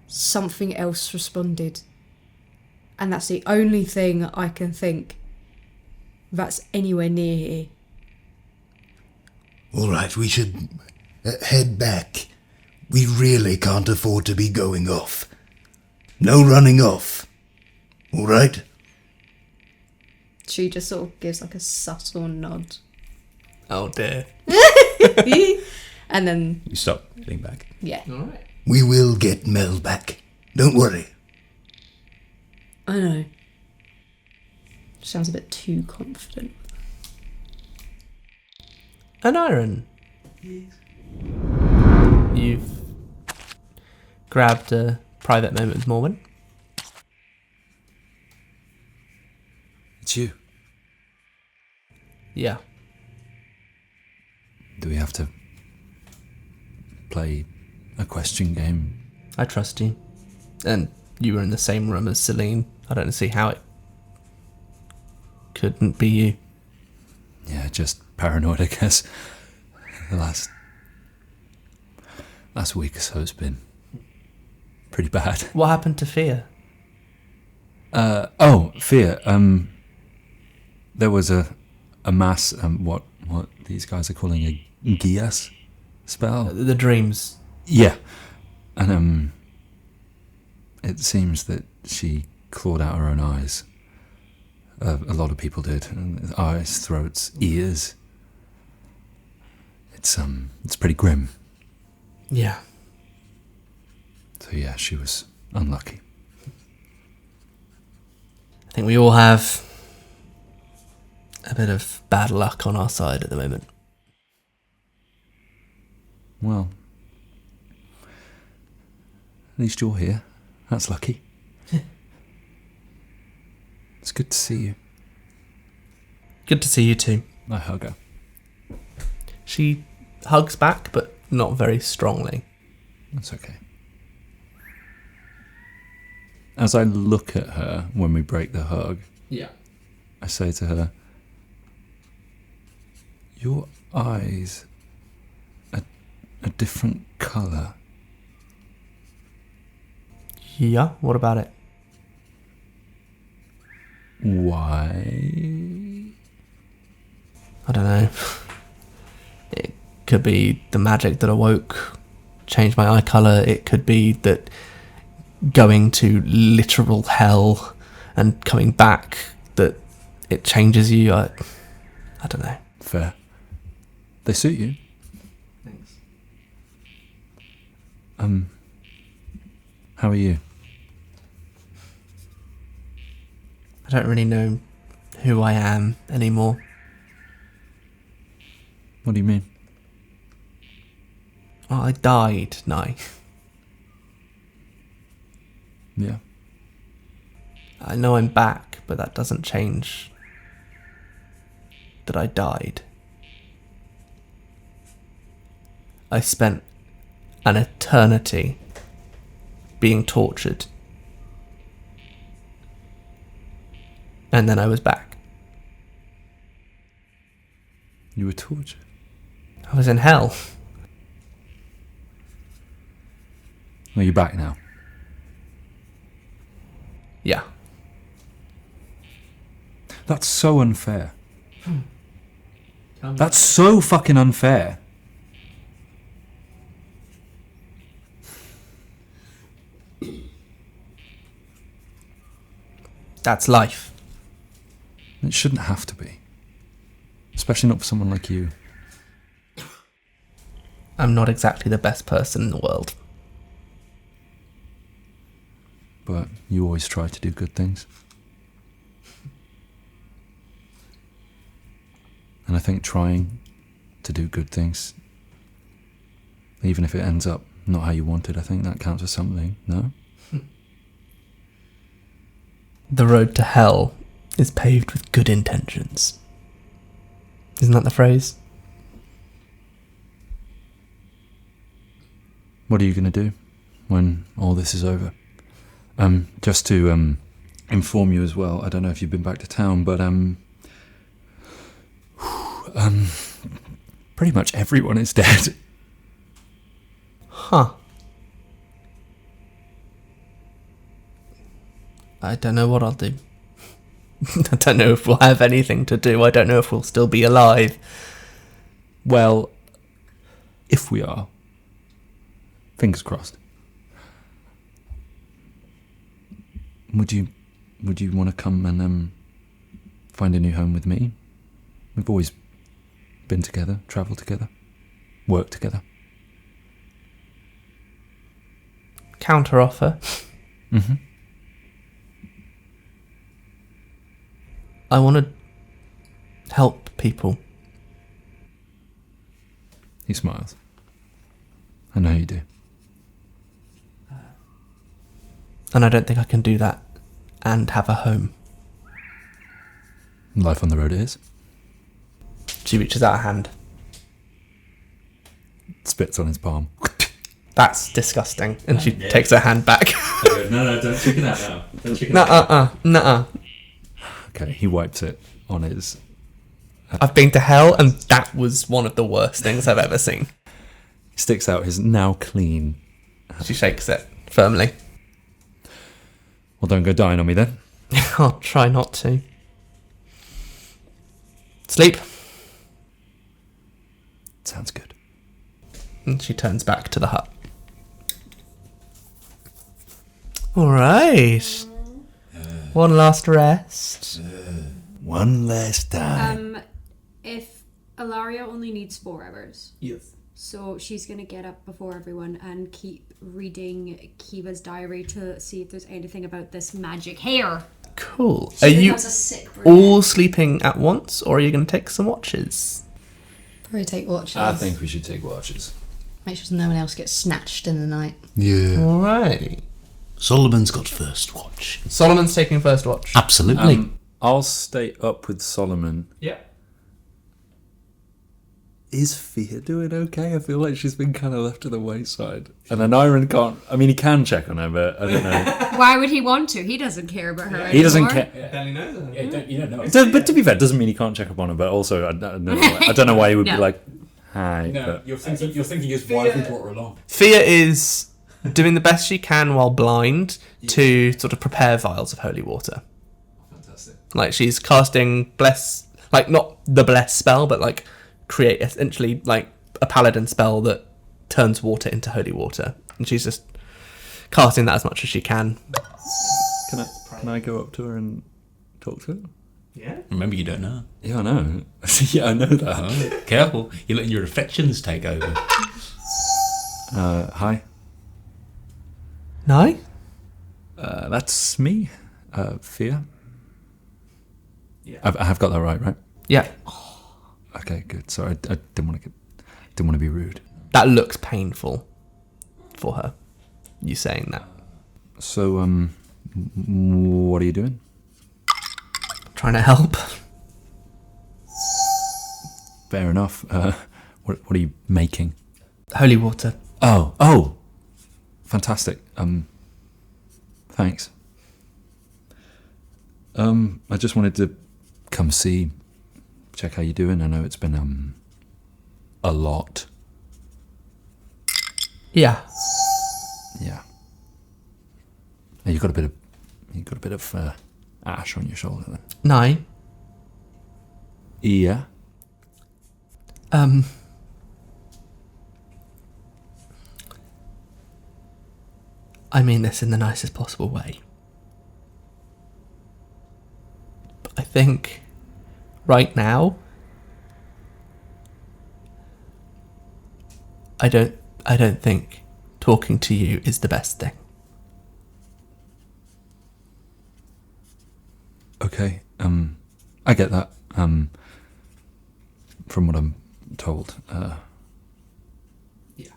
something else responded. And that's the only thing I can think that's anywhere near here. All right, we should head back. We really can't afford to be going off. No running off. All right? She just sort of gives like a subtle nod. Oh dear. And then... You stop, lean back. Yeah. Alright. We will get Mel back. Don't worry. I know. Sounds a bit too confident. Aneurin. You've grabbed a private moment with Morwen. It's you. Yeah. Do we have to play a question game. I trust you. And you were in the same room as Selene. I don't see how it couldn't be you. Yeah, just paranoid, I guess. The last week or so has been pretty bad. What happened to Fear? Fear. There was a mass, what these guys are calling a Agius spell. The dreams. Yeah. And it seems that she clawed out her own eyes. A lot of people did. Eyes, throats, ears. It's pretty grim. Yeah. So yeah, she was unlucky. I think we all have a bit of bad luck on our side at the moment. Well, at least you're here. That's lucky. It's good to see you. Good to see you too. I hug her. She hugs back, but not very strongly. That's okay. As I look at her when we break the hug, I say to her, your eyes are a different colour. Yeah, what about it? Why? I don't know. It could be the magic that awoke, changed my eye colour. It could be that going to literal hell and coming back, that it changes you. I don't know. Fair. They suit you. Thanks. How are you? I don't really know who I am anymore. What do you mean? Oh, I died, Nye. Yeah. I know I'm back, but that doesn't change that I died. I spent an eternity being tortured. And then I was back. You were tortured? I was in hell. Are you back now? Yeah. That's so unfair. That's so fucking unfair. That's life. It shouldn't have to be. Especially not for someone like you. I'm not exactly the best person in the world. But you always try to do good things. And I think trying to do good things, even if it ends up not how you wanted, I think that counts as something, no? The road to hell is paved with good intentions. Isn't that the phrase? What are you going to do when all this is over? Just to inform you as well, I don't know if you've been back to town, but pretty much everyone is dead. Huh. I don't know what I'll do. I don't know if we'll have anything to do. I don't know if we'll still be alive. Well, if we are, fingers crossed. Would you want to come and find a new home with me? We've always been together, travelled together, worked together. Counter offer. Mm-hmm. I want to help people. He smiles. I know you do. And I don't think I can do that and have a home. Life on the road it is. She reaches out a hand. Spits on his palm. That's disgusting. And she takes her hand back. No, don't chicken out now. Don't chicken out. Nuh-uh. Okay, he wipes it on his... I've been to hell, and that was one of the worst things I've ever seen. He sticks out his now clean... She shakes it firmly. Well, don't go dying on me then. I'll try not to. Sleep. Sounds good. And she turns back to the hut. All right. One last rest. One last time. If Alaria only needs 4 hours. Yes. So she's going to get up before everyone and keep reading Kiva's diary to see if there's anything about this magic hair. Cool. Are you all sleeping at once, or are you going to take some watches? Probably take watches. I think we should take watches. Make sure no one else gets snatched in the night. Yeah. All right. Solomon's got first watch. Solomon's taking first watch. Absolutely. I'll stay up with Solomon. Yeah. Is Fia doing okay? I feel like she's been kind of left to the wayside. And Aneurin can't... I mean, he can check on her, but I don't know. Why would he want to? He doesn't care about her anymore. He doesn't care. Barely knows her. You don't know. But to be fair, doesn't mean he can't check up on her. But also, I don't know why he would be like, hi. No, but... you're thinking is why have we brought her along? Fia is doing the best she can while blind to sort of prepare vials of holy water. Fantastic. Like, she's casting bless... Like, not the bless spell, but like... create essentially like a paladin spell that turns water into holy water, and she's just casting that as much as she can. Can I go up to her and talk to her? Yeah. Remember, you don't know. Yeah, I know. Yeah, I know that. Oh, careful, you're letting your affections take over. Hi. No? That's me, Fia. Yeah. I have got that right? Yeah. Okay, good. Sorry, I didn't want to be rude. That looks painful for her, you saying that. So, what are you doing? Trying to help. Fair enough. What are you making? Holy water. Oh, fantastic. Thanks. I just wanted to come check how you're doing. I know it's been a lot. Yeah. Yeah. You got a bit of ash on your shoulder then. No. Yeah. I mean this in the nicest possible way. But I think right now I don't think talking to you is the best thing. Okay. I get that. From what I'm told,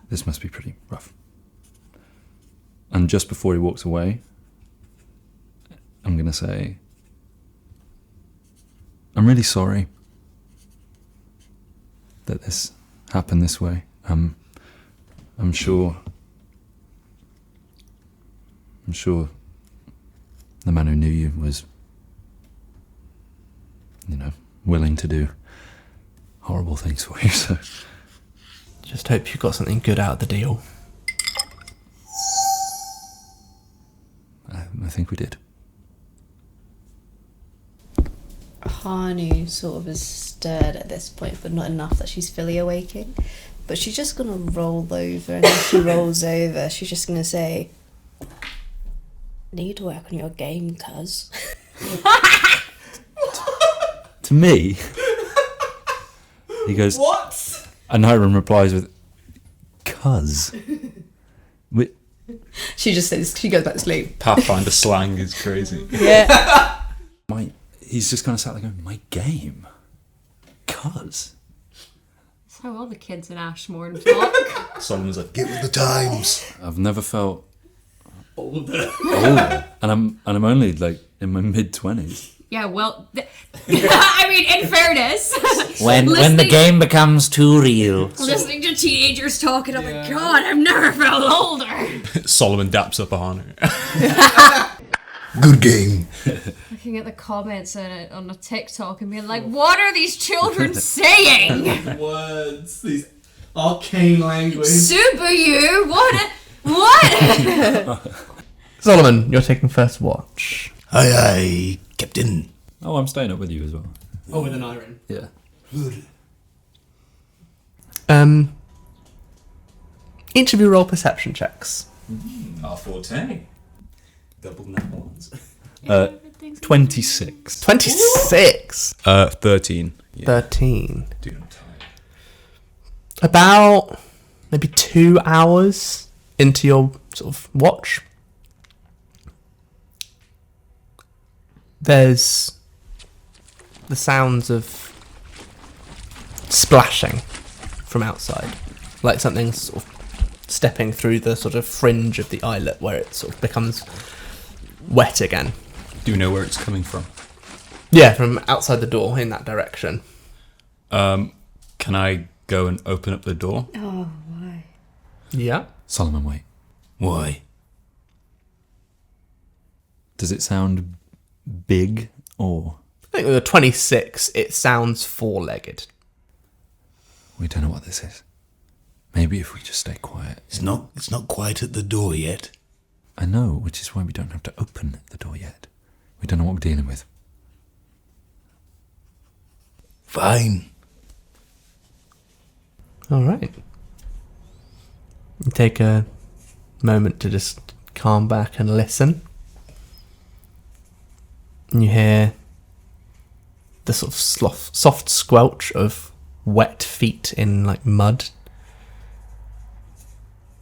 this must be pretty rough. And just before he walks away, I'm going to say, I'm really sorry that this happened this way. I'm sure the man who knew you was, willing to do horrible things for you, so... Just hope you got something good out of the deal. I think we did. Ahanu sort of is stirred at this point, but not enough that she's fully awaking. But she's just going to roll over, and as she rolls over, she's just going to say, "Need to work on your game, cuz." To me, he goes, "What?" And Aneurin replies with, "Cuz." She just says, she goes back to sleep. Pathfinder slang is crazy. Yeah. He's just kind of sat there going, "My game? Cuz?" That's how all the kids in Ashmore talk. Solomon's like, "Get with the times." I've never felt older. And I'm only like in my mid-20s. Yeah, well, I mean, in fairness, when the game becomes too real. Listening to teenagers talking, I'm like, God, I've never felt older. Solomon daps up Ahanu. Good game. Looking at the comments on a TikTok and being like, what are these children saying? Words, these arcane language. Super you, what? Solomon, you're taking first watch. Aye, aye, Captain. Oh, I'm staying up with you as well. Oh, with Aneurin. Yeah. Each of you roll perception checks. Our forte. Double nat ones. 26. 26? 13. Yeah. 13. Dude, I'm tired. About maybe 2 hours into your sort of watch, there's the sounds of splashing from outside, like something sort of stepping through the sort of fringe of the islet where it sort of becomes wet again. Do you know where it's coming from? Yeah, from outside the door in that direction. Can I go and open up the door? Oh, why? Yeah. Solomon, wait. Why? Does it sound big or... I think with a 26, it sounds four-legged. We don't know what this is. Maybe if we just stay quiet. It's not quite at the door yet. I know, which is why we don't have to open the door yet. We don't know what we're dealing with. Fine. All right. You take a moment to just calm back and listen. And you hear the sort of soft squelch of wet feet in like mud.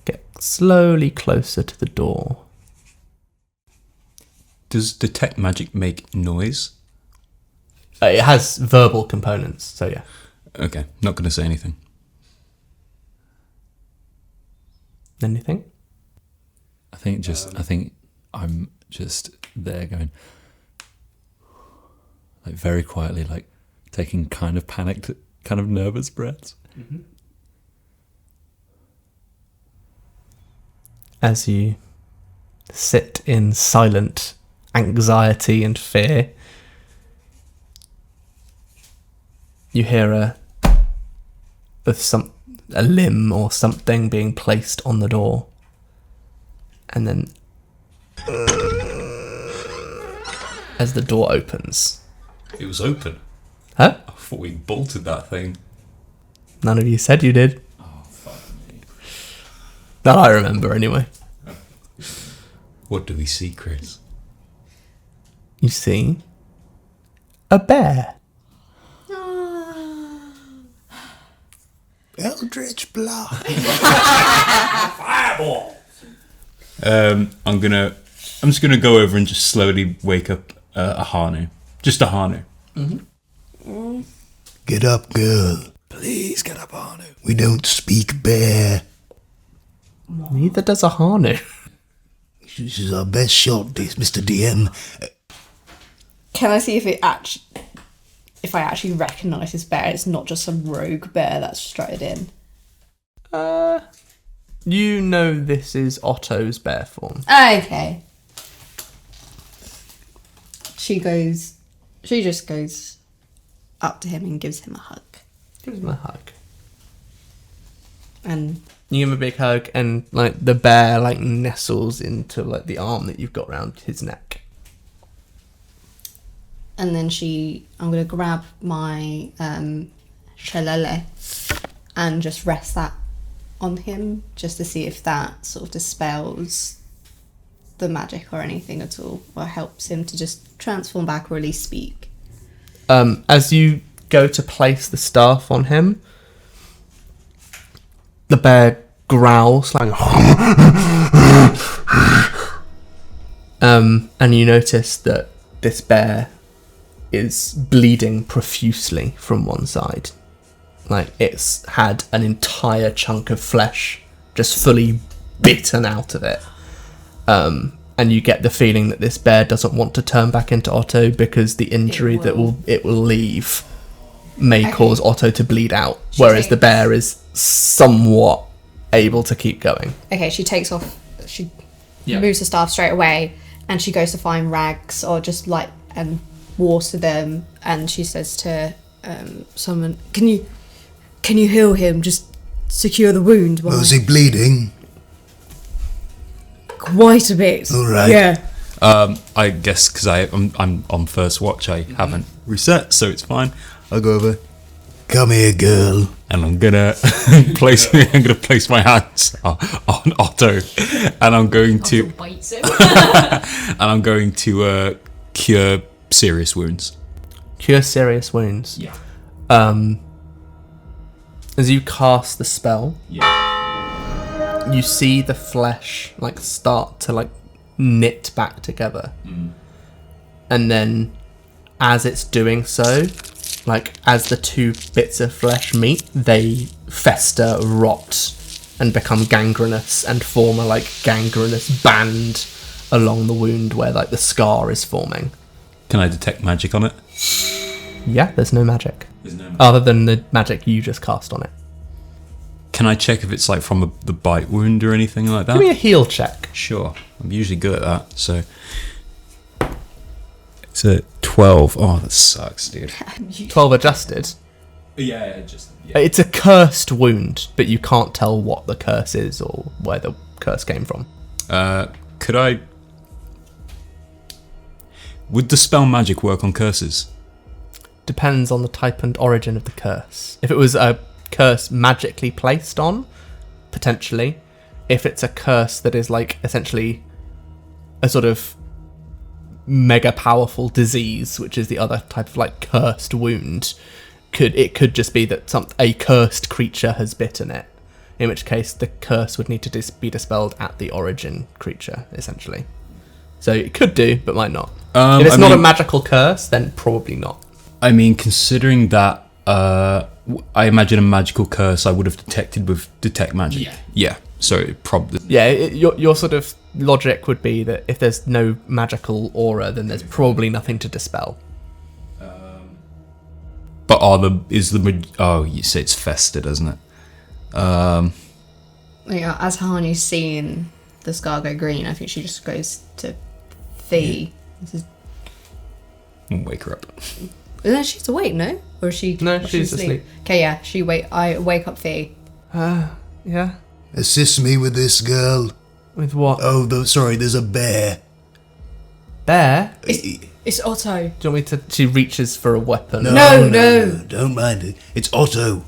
Get slowly closer to the door. Does detect magic make noise? It has verbal components, so yeah. Okay, not going to say anything. Anything? I think I'm just there going, like very quietly, like taking kind of panicked, kind of nervous breaths. Mm-hmm. As you sit in silent anxiety and fear, you hear a limb or something being placed on the door, and then as the door opens. It was open. Huh? I thought we bolted that thing. None of you said you did. Oh, fuck me. That I remember anyway. What do we see, Chris? You see a bear. Eldritch Blast. Fireball. I'm just gonna go over and just slowly wake up Ahanu. Just Ahanu. Mm-hmm. Get up, girl. Please get up, Ahanu. We don't speak bear. Neither does Ahanu. This is our best shot, Mr. DM. Can I see if I actually recognise this bear? It's not just some rogue bear that's strutted in. You know this is Otto's bear form. Okay. She just goes up to him and gives him a hug. Gives him a hug. And you give him a big hug, and like the bear like nestles into like the arm that you've got around his neck. And then I'm going to grab my shillelagh and just rest that on him, just to see if that sort of dispels the magic or anything at all, or helps him to just transform back or at least speak. As you go to place the staff on him, the bear growls like and you notice that this bear is bleeding profusely from one side. Like it's had an entire chunk of flesh just fully bitten out of it. And you get the feeling that this bear doesn't want to turn back into Otto because the injury that it will leave may cause Otto to bleed out, whereas the bear is somewhat able to keep going. Okay, she takes off. She moves the staff straight away, and she goes to find rags or just light and water them. And she says to someone, "Can you heal him? Just secure the wound." Was he bleeding? Quite a bit. All right. Yeah. I guess because I'm on first watch, I haven't reset, so it's fine. I'll go over. Come here, girl. And I'm gonna place my hands on Otto, and I'm going to cure serious wounds. Cure serious wounds. Yeah. As you cast the spell, you see the flesh start to knit back together, and then as it's doing so, as the two bits of flesh meet, they fester, rot, and become gangrenous and form a gangrenous band along the wound where the scar is forming. Can I detect magic on it? Yeah, there's no magic. Other than the magic you just cast on it. Can I check if it's from the bite wound or anything like that? Give me a heal check. Sure. I'm usually good at that, so... It's a 12. Oh, that sucks, dude. 12 adjusted? Yeah. It's a cursed wound, but you can't tell what the curse is or where the curse came from. Could I... Would the spell magic work on curses? Depends on the type and origin of the curse. If it was a curse magically placed on, potentially. If it's a curse that is essentially a sort of mega powerful disease, which is the other type of cursed wound, it could just be that a cursed creature has bitten it, in which case the curse would need to be dispelled at the origin creature, essentially. So it could do, but might not. If it's not a magical curse, then probably not. I mean, considering that, I imagine a magical curse I would have detected with detect magic. Yeah. So it probably... Yeah, your sort of logic would be that if there's no magical aura, then there's probably nothing to dispel. But you say it's festered, doesn't it? As Ahanu's seeing the scar go green, I think she just goes to Fee. Wake her up. She's awake, no? Or is she? No, she's asleep. Okay, yeah. I wake up Fee. Yeah. Assist me with this, girl. With what? Oh, sorry, there's a bear. Bear? It's Otto. Do you want me to... She reaches for a weapon. No, don't mind it. It's Otto.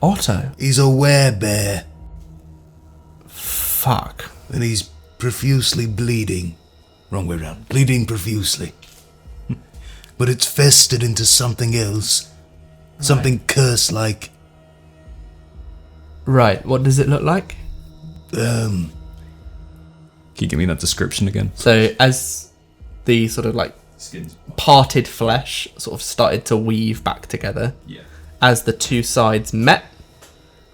Otto? He's a werebear. Fuck. And he's profusely bleeding. Wrong way around. Bleeding profusely. But it's festered into something else. Something curse-like. Right, what does it look like? Can you give me that description again? So as the sort of parted flesh sort of started to weave back together, as the two sides met,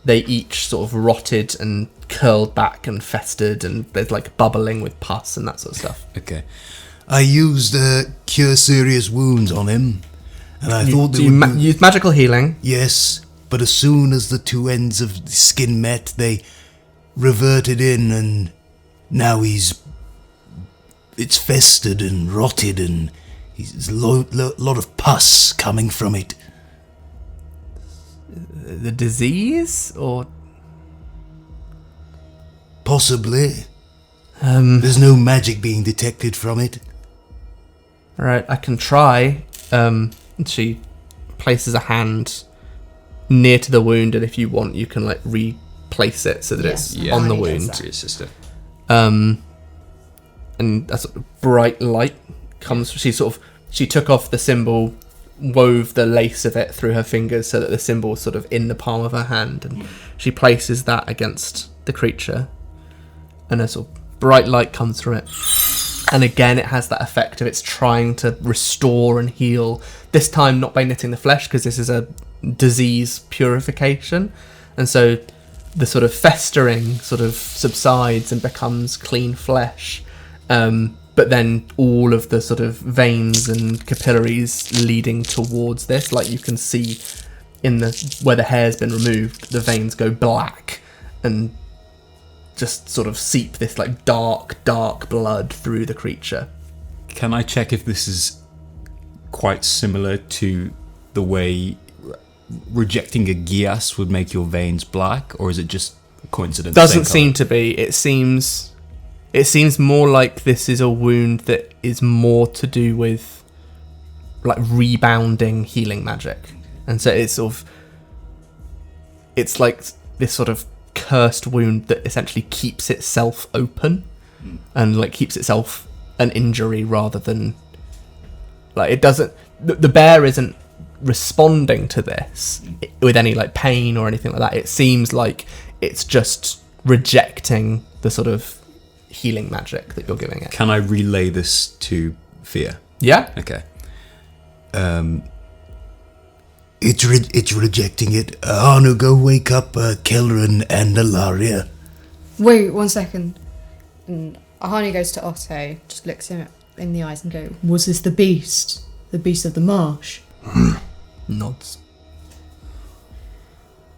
they each sort of rotted and curled back and festered, and there's bubbling with pus and that sort of stuff. Okay. I used cure serious wounds on him, and I thought they would use magical healing. Yes, but as soon as the two ends of the skin met, they reverted in, and now it's festered and rotted, and there's a lot of pus coming from it. The disease, or possibly. There's no magic being detected from it. Right, I can try. She places a hand near to the wound, and if you want, you can replace it so that it's on the wound. Sister. And a sort of bright light comes. She took off the symbol, wove the lace of it through her fingers so that the symbol was sort of in the palm of her hand, and she places that against the creature, and a sort of bright light comes from it. And again, it has that effect of it's trying to restore and heal. This time, not by knitting the flesh, because this is a disease purification. And so the sort of festering sort of subsides and becomes clean flesh. But then all of the sort of veins and capillaries leading towards this, like you can see in the where the hair's been removed, the veins go black and just sort of seep this like dark blood through the creature. Can I check if this is quite similar to the way rejecting Agius would make your veins black, or is it just a coincidence? Doesn't seem to be. It seems more like this is a wound that is more to do with like rebounding healing magic. And so it's like this sort of cursed wound that essentially keeps itself open and like keeps itself an injury rather than like it doesn't. The bear isn't responding to this with any like pain or anything like that. It seems like it's just rejecting the sort of healing magic that you're giving it. Can I relay this to Fia? Yeah. Okay. It's rejecting it. Ahanu, go wake up Kelleran and Alaria. Wait 1 second. And Ahanu goes to Otto, just looks him in the eyes and goes, "Was this the beast? The beast of the marsh?" Nods.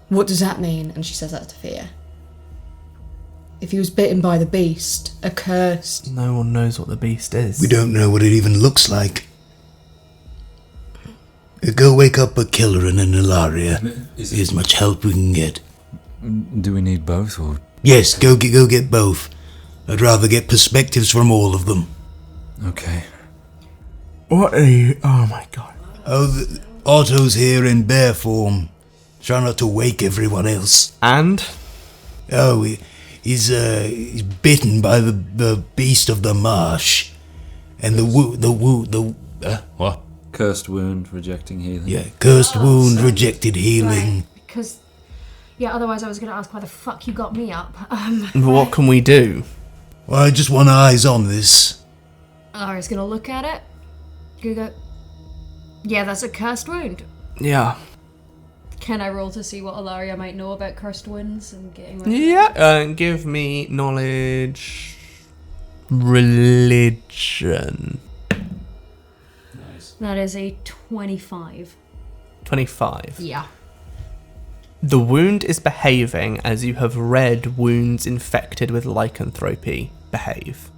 "What does that mean?" And she says that to Fia. "If he was bitten by the beast, accursed..." No one knows what the beast is. We don't know what it even looks like. Go wake up Kelleran and Alaria. As much help we can get. Do we need both, or...? Yes, go get both. I'd rather get perspectives from all of them. Okay. What are you... Oh my god. Oh, Otto's here in bear form. Try not to wake everyone else. And? Oh, he's bitten by the beast of the marsh. And what? Cursed wound, rejecting healing. Yeah, cursed wound, rejected healing. Right, because... Yeah, otherwise I was going to ask why the fuck you got me up. What can we do? Well, I just want eyes on this. Alaria's going to look at it. Go, yeah, that's a cursed wound. Yeah. Can I roll to see what Alaria might know about cursed wounds and getting rid of Yeah. Give me knowledge... religion. Nice. That is a 25. 25. Yeah. The wound is behaving as you have read wounds infected with lycanthropy behave.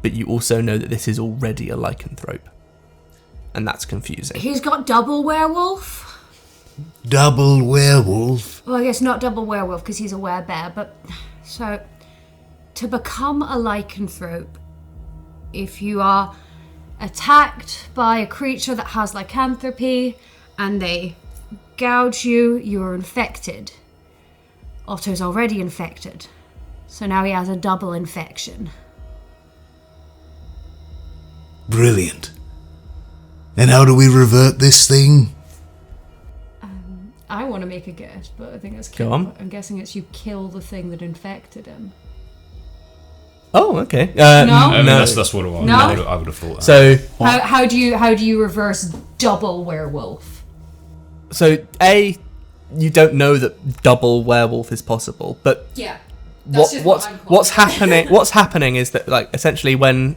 But you also know that this is already a lycanthrope. And that's confusing. He's got double werewolf? Double werewolf? Well, I guess not double werewolf because he's a werebear, but... So, to become a lycanthrope, if you are attacked by a creature that has lycanthropy and they gouge you, you are infected. Otto's already infected, so now he has a double infection. Brilliant. And how do we revert this thing? I want to make a guess, but I think it's Go on. I'm guessing it's you kill the thing that infected him. Oh, okay. No? I mean, that's what No? I would have thought. So How do you reverse double werewolf? So you don't know that double werewolf is possible, but Yeah. what's happening? What's happening is that like essentially when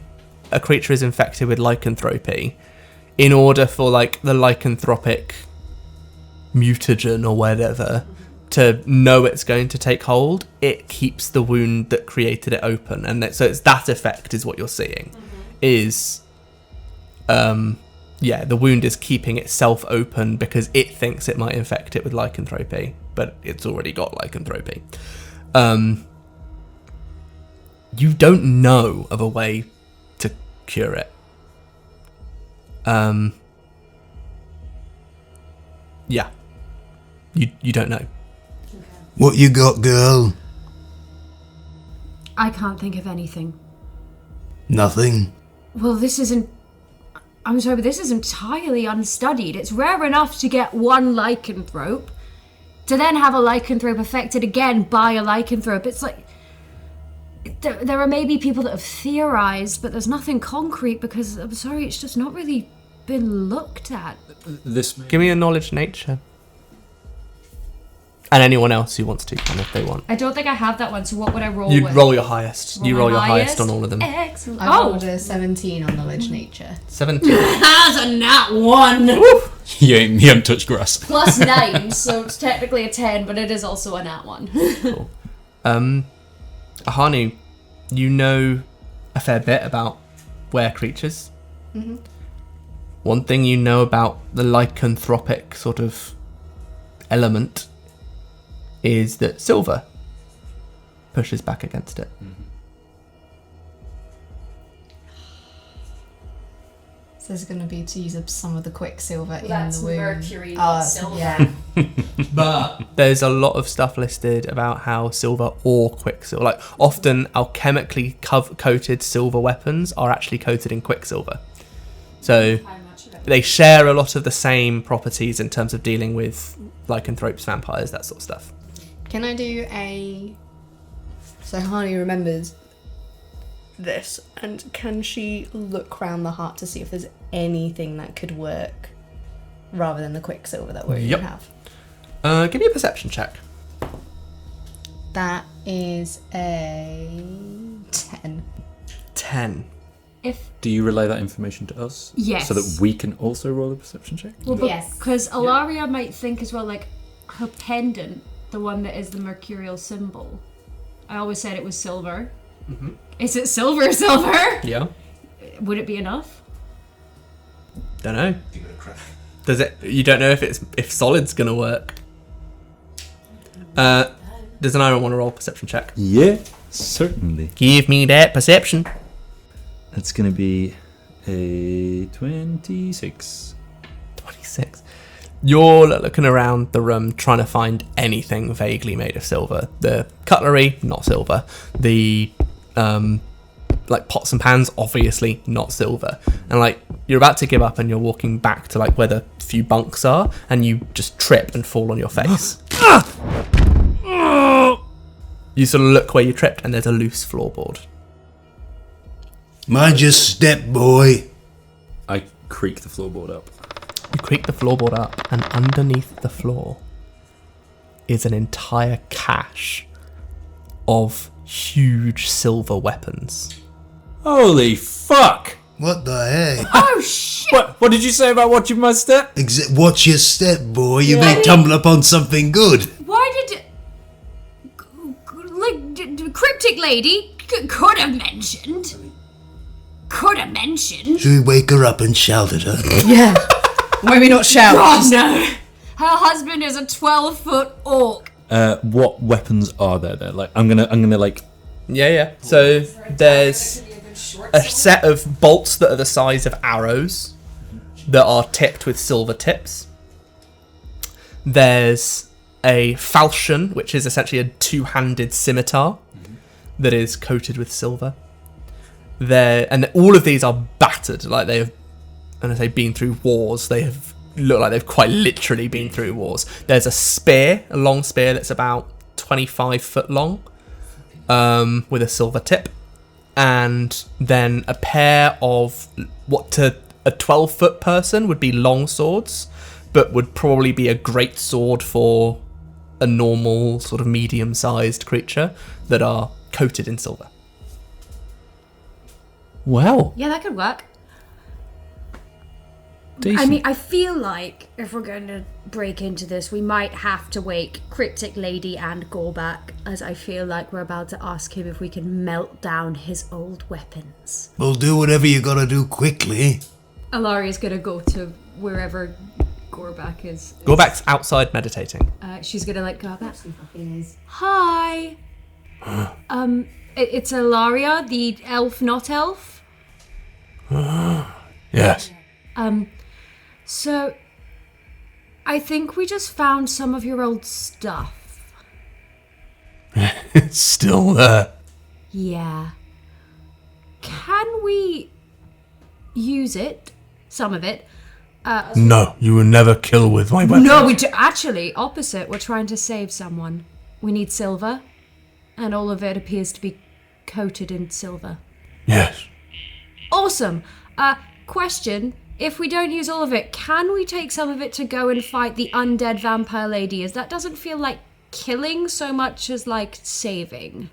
a creature is infected with lycanthropy, in order for like the lycanthropic mutagen or whatever to know it's going to take hold, it keeps the wound that created it open, and so it's that effect is what you're seeing. Is yeah, the wound is keeping itself open because it thinks it might infect it with lycanthropy, but it's already got lycanthropy. You don't know of a way to cure it. Yeah. You don't know. What you got, girl? I can't think of anything. Nothing? Well, this isn't... I'm sorry, but this is entirely unstudied. It's rare enough to get one lycanthrope, to then have a lycanthrope affected again by a lycanthrope. It's like... There are maybe people that have theorized, but there's nothing concrete because, I'm sorry, it's just not really been looked at. Give me a knowledge nature. And anyone else who wants to, and if they want. I don't think I have that one, so what would I roll You'd with? roll your highest. You roll your highest on all of them. Excellent. I rolled a 17 on knowledge nature. 17. That's a nat 1! You haven't touched grass. Plus 9, so it's technically a 10, but it is also a nat 1. Cool. Ahanu, you know a fair bit about were creatures. Mm-hmm. One thing you know about the lycanthropic sort of element is that silver pushes back against it. Mm-hmm. So there's going to be to use up some of the quicksilver in That's the wound. mercury, not silver. Yeah. But there's a lot of stuff listed about how silver or quicksilver, like often alchemically coated silver weapons are actually coated in quicksilver. So they share a lot of the same properties in terms of dealing with lycanthropes, vampires, that sort of stuff. Can I do a... So Hani remembers this, and can she look round the hut to see if there's anything that could work rather than the quicksilver that we have? Give me a perception check. That is a 10. 10. Do you relay that information to us? Yes. So that we can also roll a perception check? Well, because Alaria might think as well, like, her pendant, the one that is the mercurial symbol. I always said it was silver. Mm-hmm. Is it silver? Yeah. Would it be enough? Don't know. Does it? You don't know if solid's gonna work. Does anyone want to roll a perception check? Yeah, certainly. Give me that perception. That's gonna be a 26. 26. You're looking around the room trying to find anything vaguely made of silver. The cutlery, not silver. The like pots and pans, obviously not silver. And like you're about to give up and you're walking back to like where the few bunks are, and you just trip and fall on your face. You sort of look where you tripped, and there's a loose floorboard. Mind your step, boy. I creak the floorboard up. You creak the floorboard up, and underneath the floor is an entire cache of huge silver weapons. Holy fuck! What the heck? Oh shit! What did you say about watching my step? Watch your step, boy. You may tumble upon something good. Why did cryptic lady could have mentioned? Should we wake her up and shout at her? Yeah. Maybe not shout. God, no. Her husband is a 12-foot orc. What weapons are there? Like, I'm gonna like. Yeah. So there's a set of bolts that are the size of arrows that are tipped with silver tips. There's a falchion, which is essentially a two-handed scimitar that is coated with silver. And all of these are battered, like they have, and I say been through wars, they have look like they've quite literally been through wars. There's a spear, a long spear that's about 25 foot long, with a silver tip, and then a pair of what to a 12-foot person would be long swords, but would probably be a great sword for a normal sort of medium-sized creature that are coated in silver. Wow. Yeah, that could work. Decent. I mean, I feel like if we're going to break into this, we might have to wake Cryptic Lady and Gorback, as I feel like we're about to ask him if we can melt down his old weapons. Well, do whatever you gotta do quickly. Alaria's going to go to wherever Gorback is. Gorback's outside meditating. She's going to like go back. Hi. It's Alaria, the elf, not elf. Yes. So I think we just found some of your old stuff. It's still there. Yeah. Can we use it? Some of it? No, you will never kill with my weapon. No, we do. Actually, opposite. We're trying to save someone. We need silver, and all of it appears to be coated in silver. Yes. Awesome. Question. If we don't use all of it, can we take some of it to go and fight the undead vampire lady? As that doesn't feel like killing so much as like saving?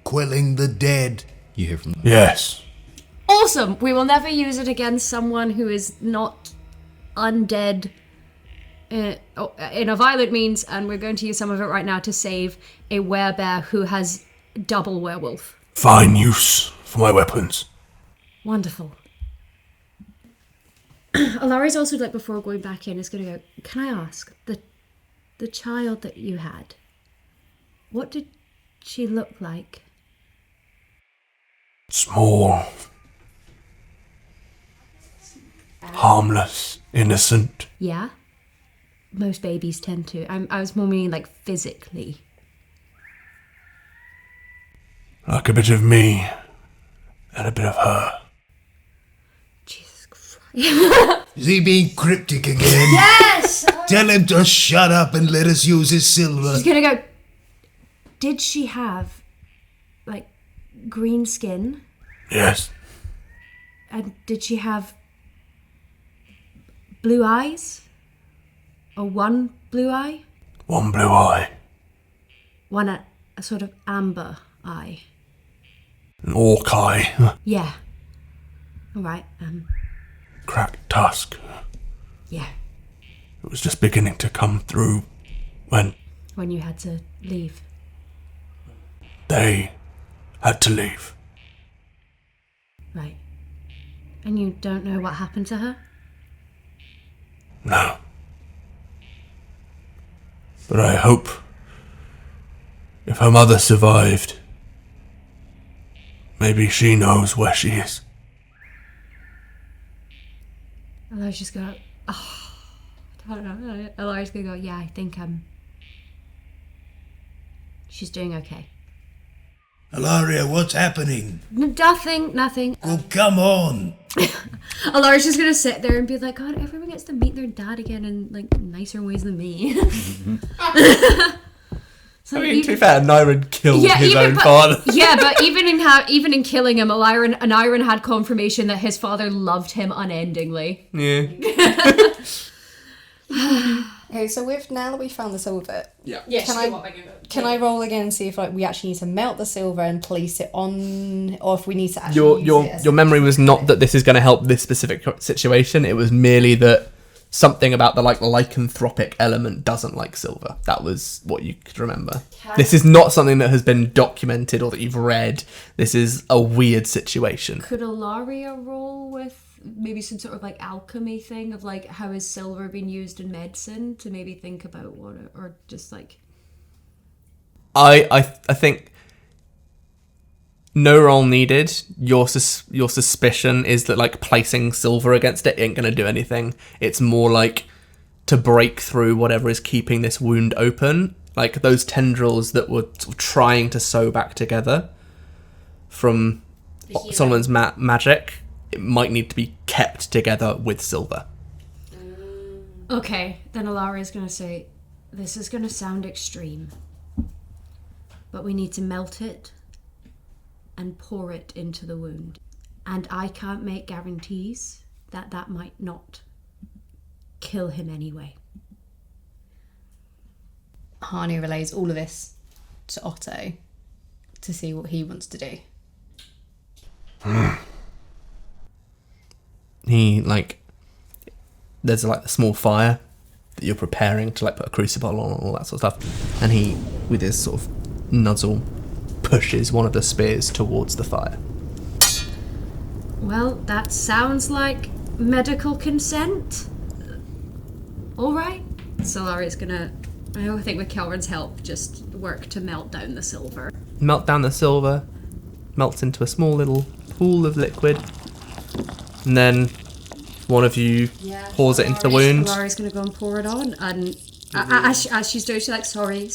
Quelling the dead. You hear from them. Yes. Awesome! We will never use it against someone who is not undead in a violent means, and we're going to use some of it right now to save a werebear who has double werewolf. Fine use for my weapons. Wonderful. Alaria's also, like, before going back in, is going to go, can I ask, the child that you had, what did she look like? Small. Harmless. Innocent. Yeah? Most babies tend to. I was more meaning, like, physically. Like a bit of me and a bit of her. Jesus Christ. Is he being cryptic again? Yes! Tell him to shut up and let us use his silver. She's gonna go, did she have, like, green skin? Yes. And did she have blue eyes? Or one blue eye? One blue eye. One a sort of amber eye. An orc eye. Yeah. Alright, Cracked tusk. yeah. It was just beginning to come through when When you had to leave. they had to leave. Right. And you don't know what happened to her? No. But I hope if her mother survived, maybe she knows where she is. Alaria's just go, oh, I don't know. Alaria's gonna go, yeah, I think, she's doing okay. Alaria, what's happening? Nothing. Well, come on. Alaria's just gonna sit there and be like, God, everyone gets to meet their dad again in, like, nicer ways than me. So I mean, to be fair, Aneurin killed his own father. Yeah, but even in killing him, Aneurin had confirmation that his father loved him unendingly. Yeah. Okay, so now that we found the silver, Yeah. Can I roll again and see if we actually need to melt the silver and place it on, or if we need to actually use it? Your memory was not that this is going to help this specific situation. It was merely that something about the lycanthropic element doesn't like silver. That was what you could remember. This is not something that has been documented or that you've read. This is a weird situation. Could Alaria roll with maybe some sort of like alchemy thing of like how has silver been used in medicine to maybe think about what, or just like... I think no roll needed. Your suspicion is that like placing silver against it ain't gonna do anything. It's more like to break through whatever is keeping this wound open, like those tendrils that were trying to sew back together from Solomon's magic. It might need to be kept together with silver. Okay, then Alaria's gonna say, this is gonna sound extreme, but we need to melt it and pour it into the wound. And I can't make guarantees that might not kill him anyway. Ahanu relays all of this to Otto to see what he wants to do. He, there's a small fire that you're preparing to put a crucible on and all that sort of stuff. And he, with his sort of nozzle, pushes one of the spears towards the fire. Well, that sounds like medical consent. All right. So Alaria's gonna, I think with Kelrin's help, just work to melt down the silver. Melt down the silver, melts into a small little pool of liquid, and then one of you pours it into the wound. Alaria's gonna go and pour it on, and as she's doing, she's like, sorry.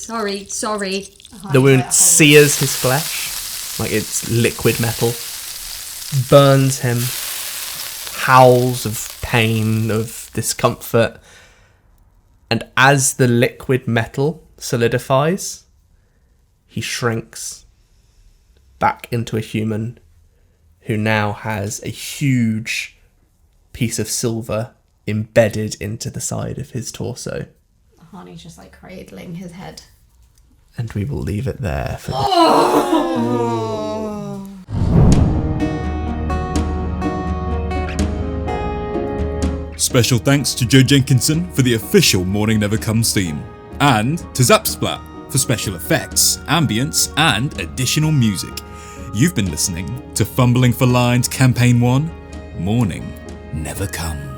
The wound sears his flesh, like it's liquid metal, burns him, howls of pain, of discomfort, and as the liquid metal solidifies, he shrinks back into a human who now has a huge piece of silver embedded into the side of his torso. Ahani's just like cradling his head. And we will leave it there for Special thanks to Joe Jenkinson for the official Mourning Never Comes theme, and to Zapsplat for special effects, ambience, and additional music. You've been listening to Fumbling for Lines Campaign 1, Mourning Never Comes.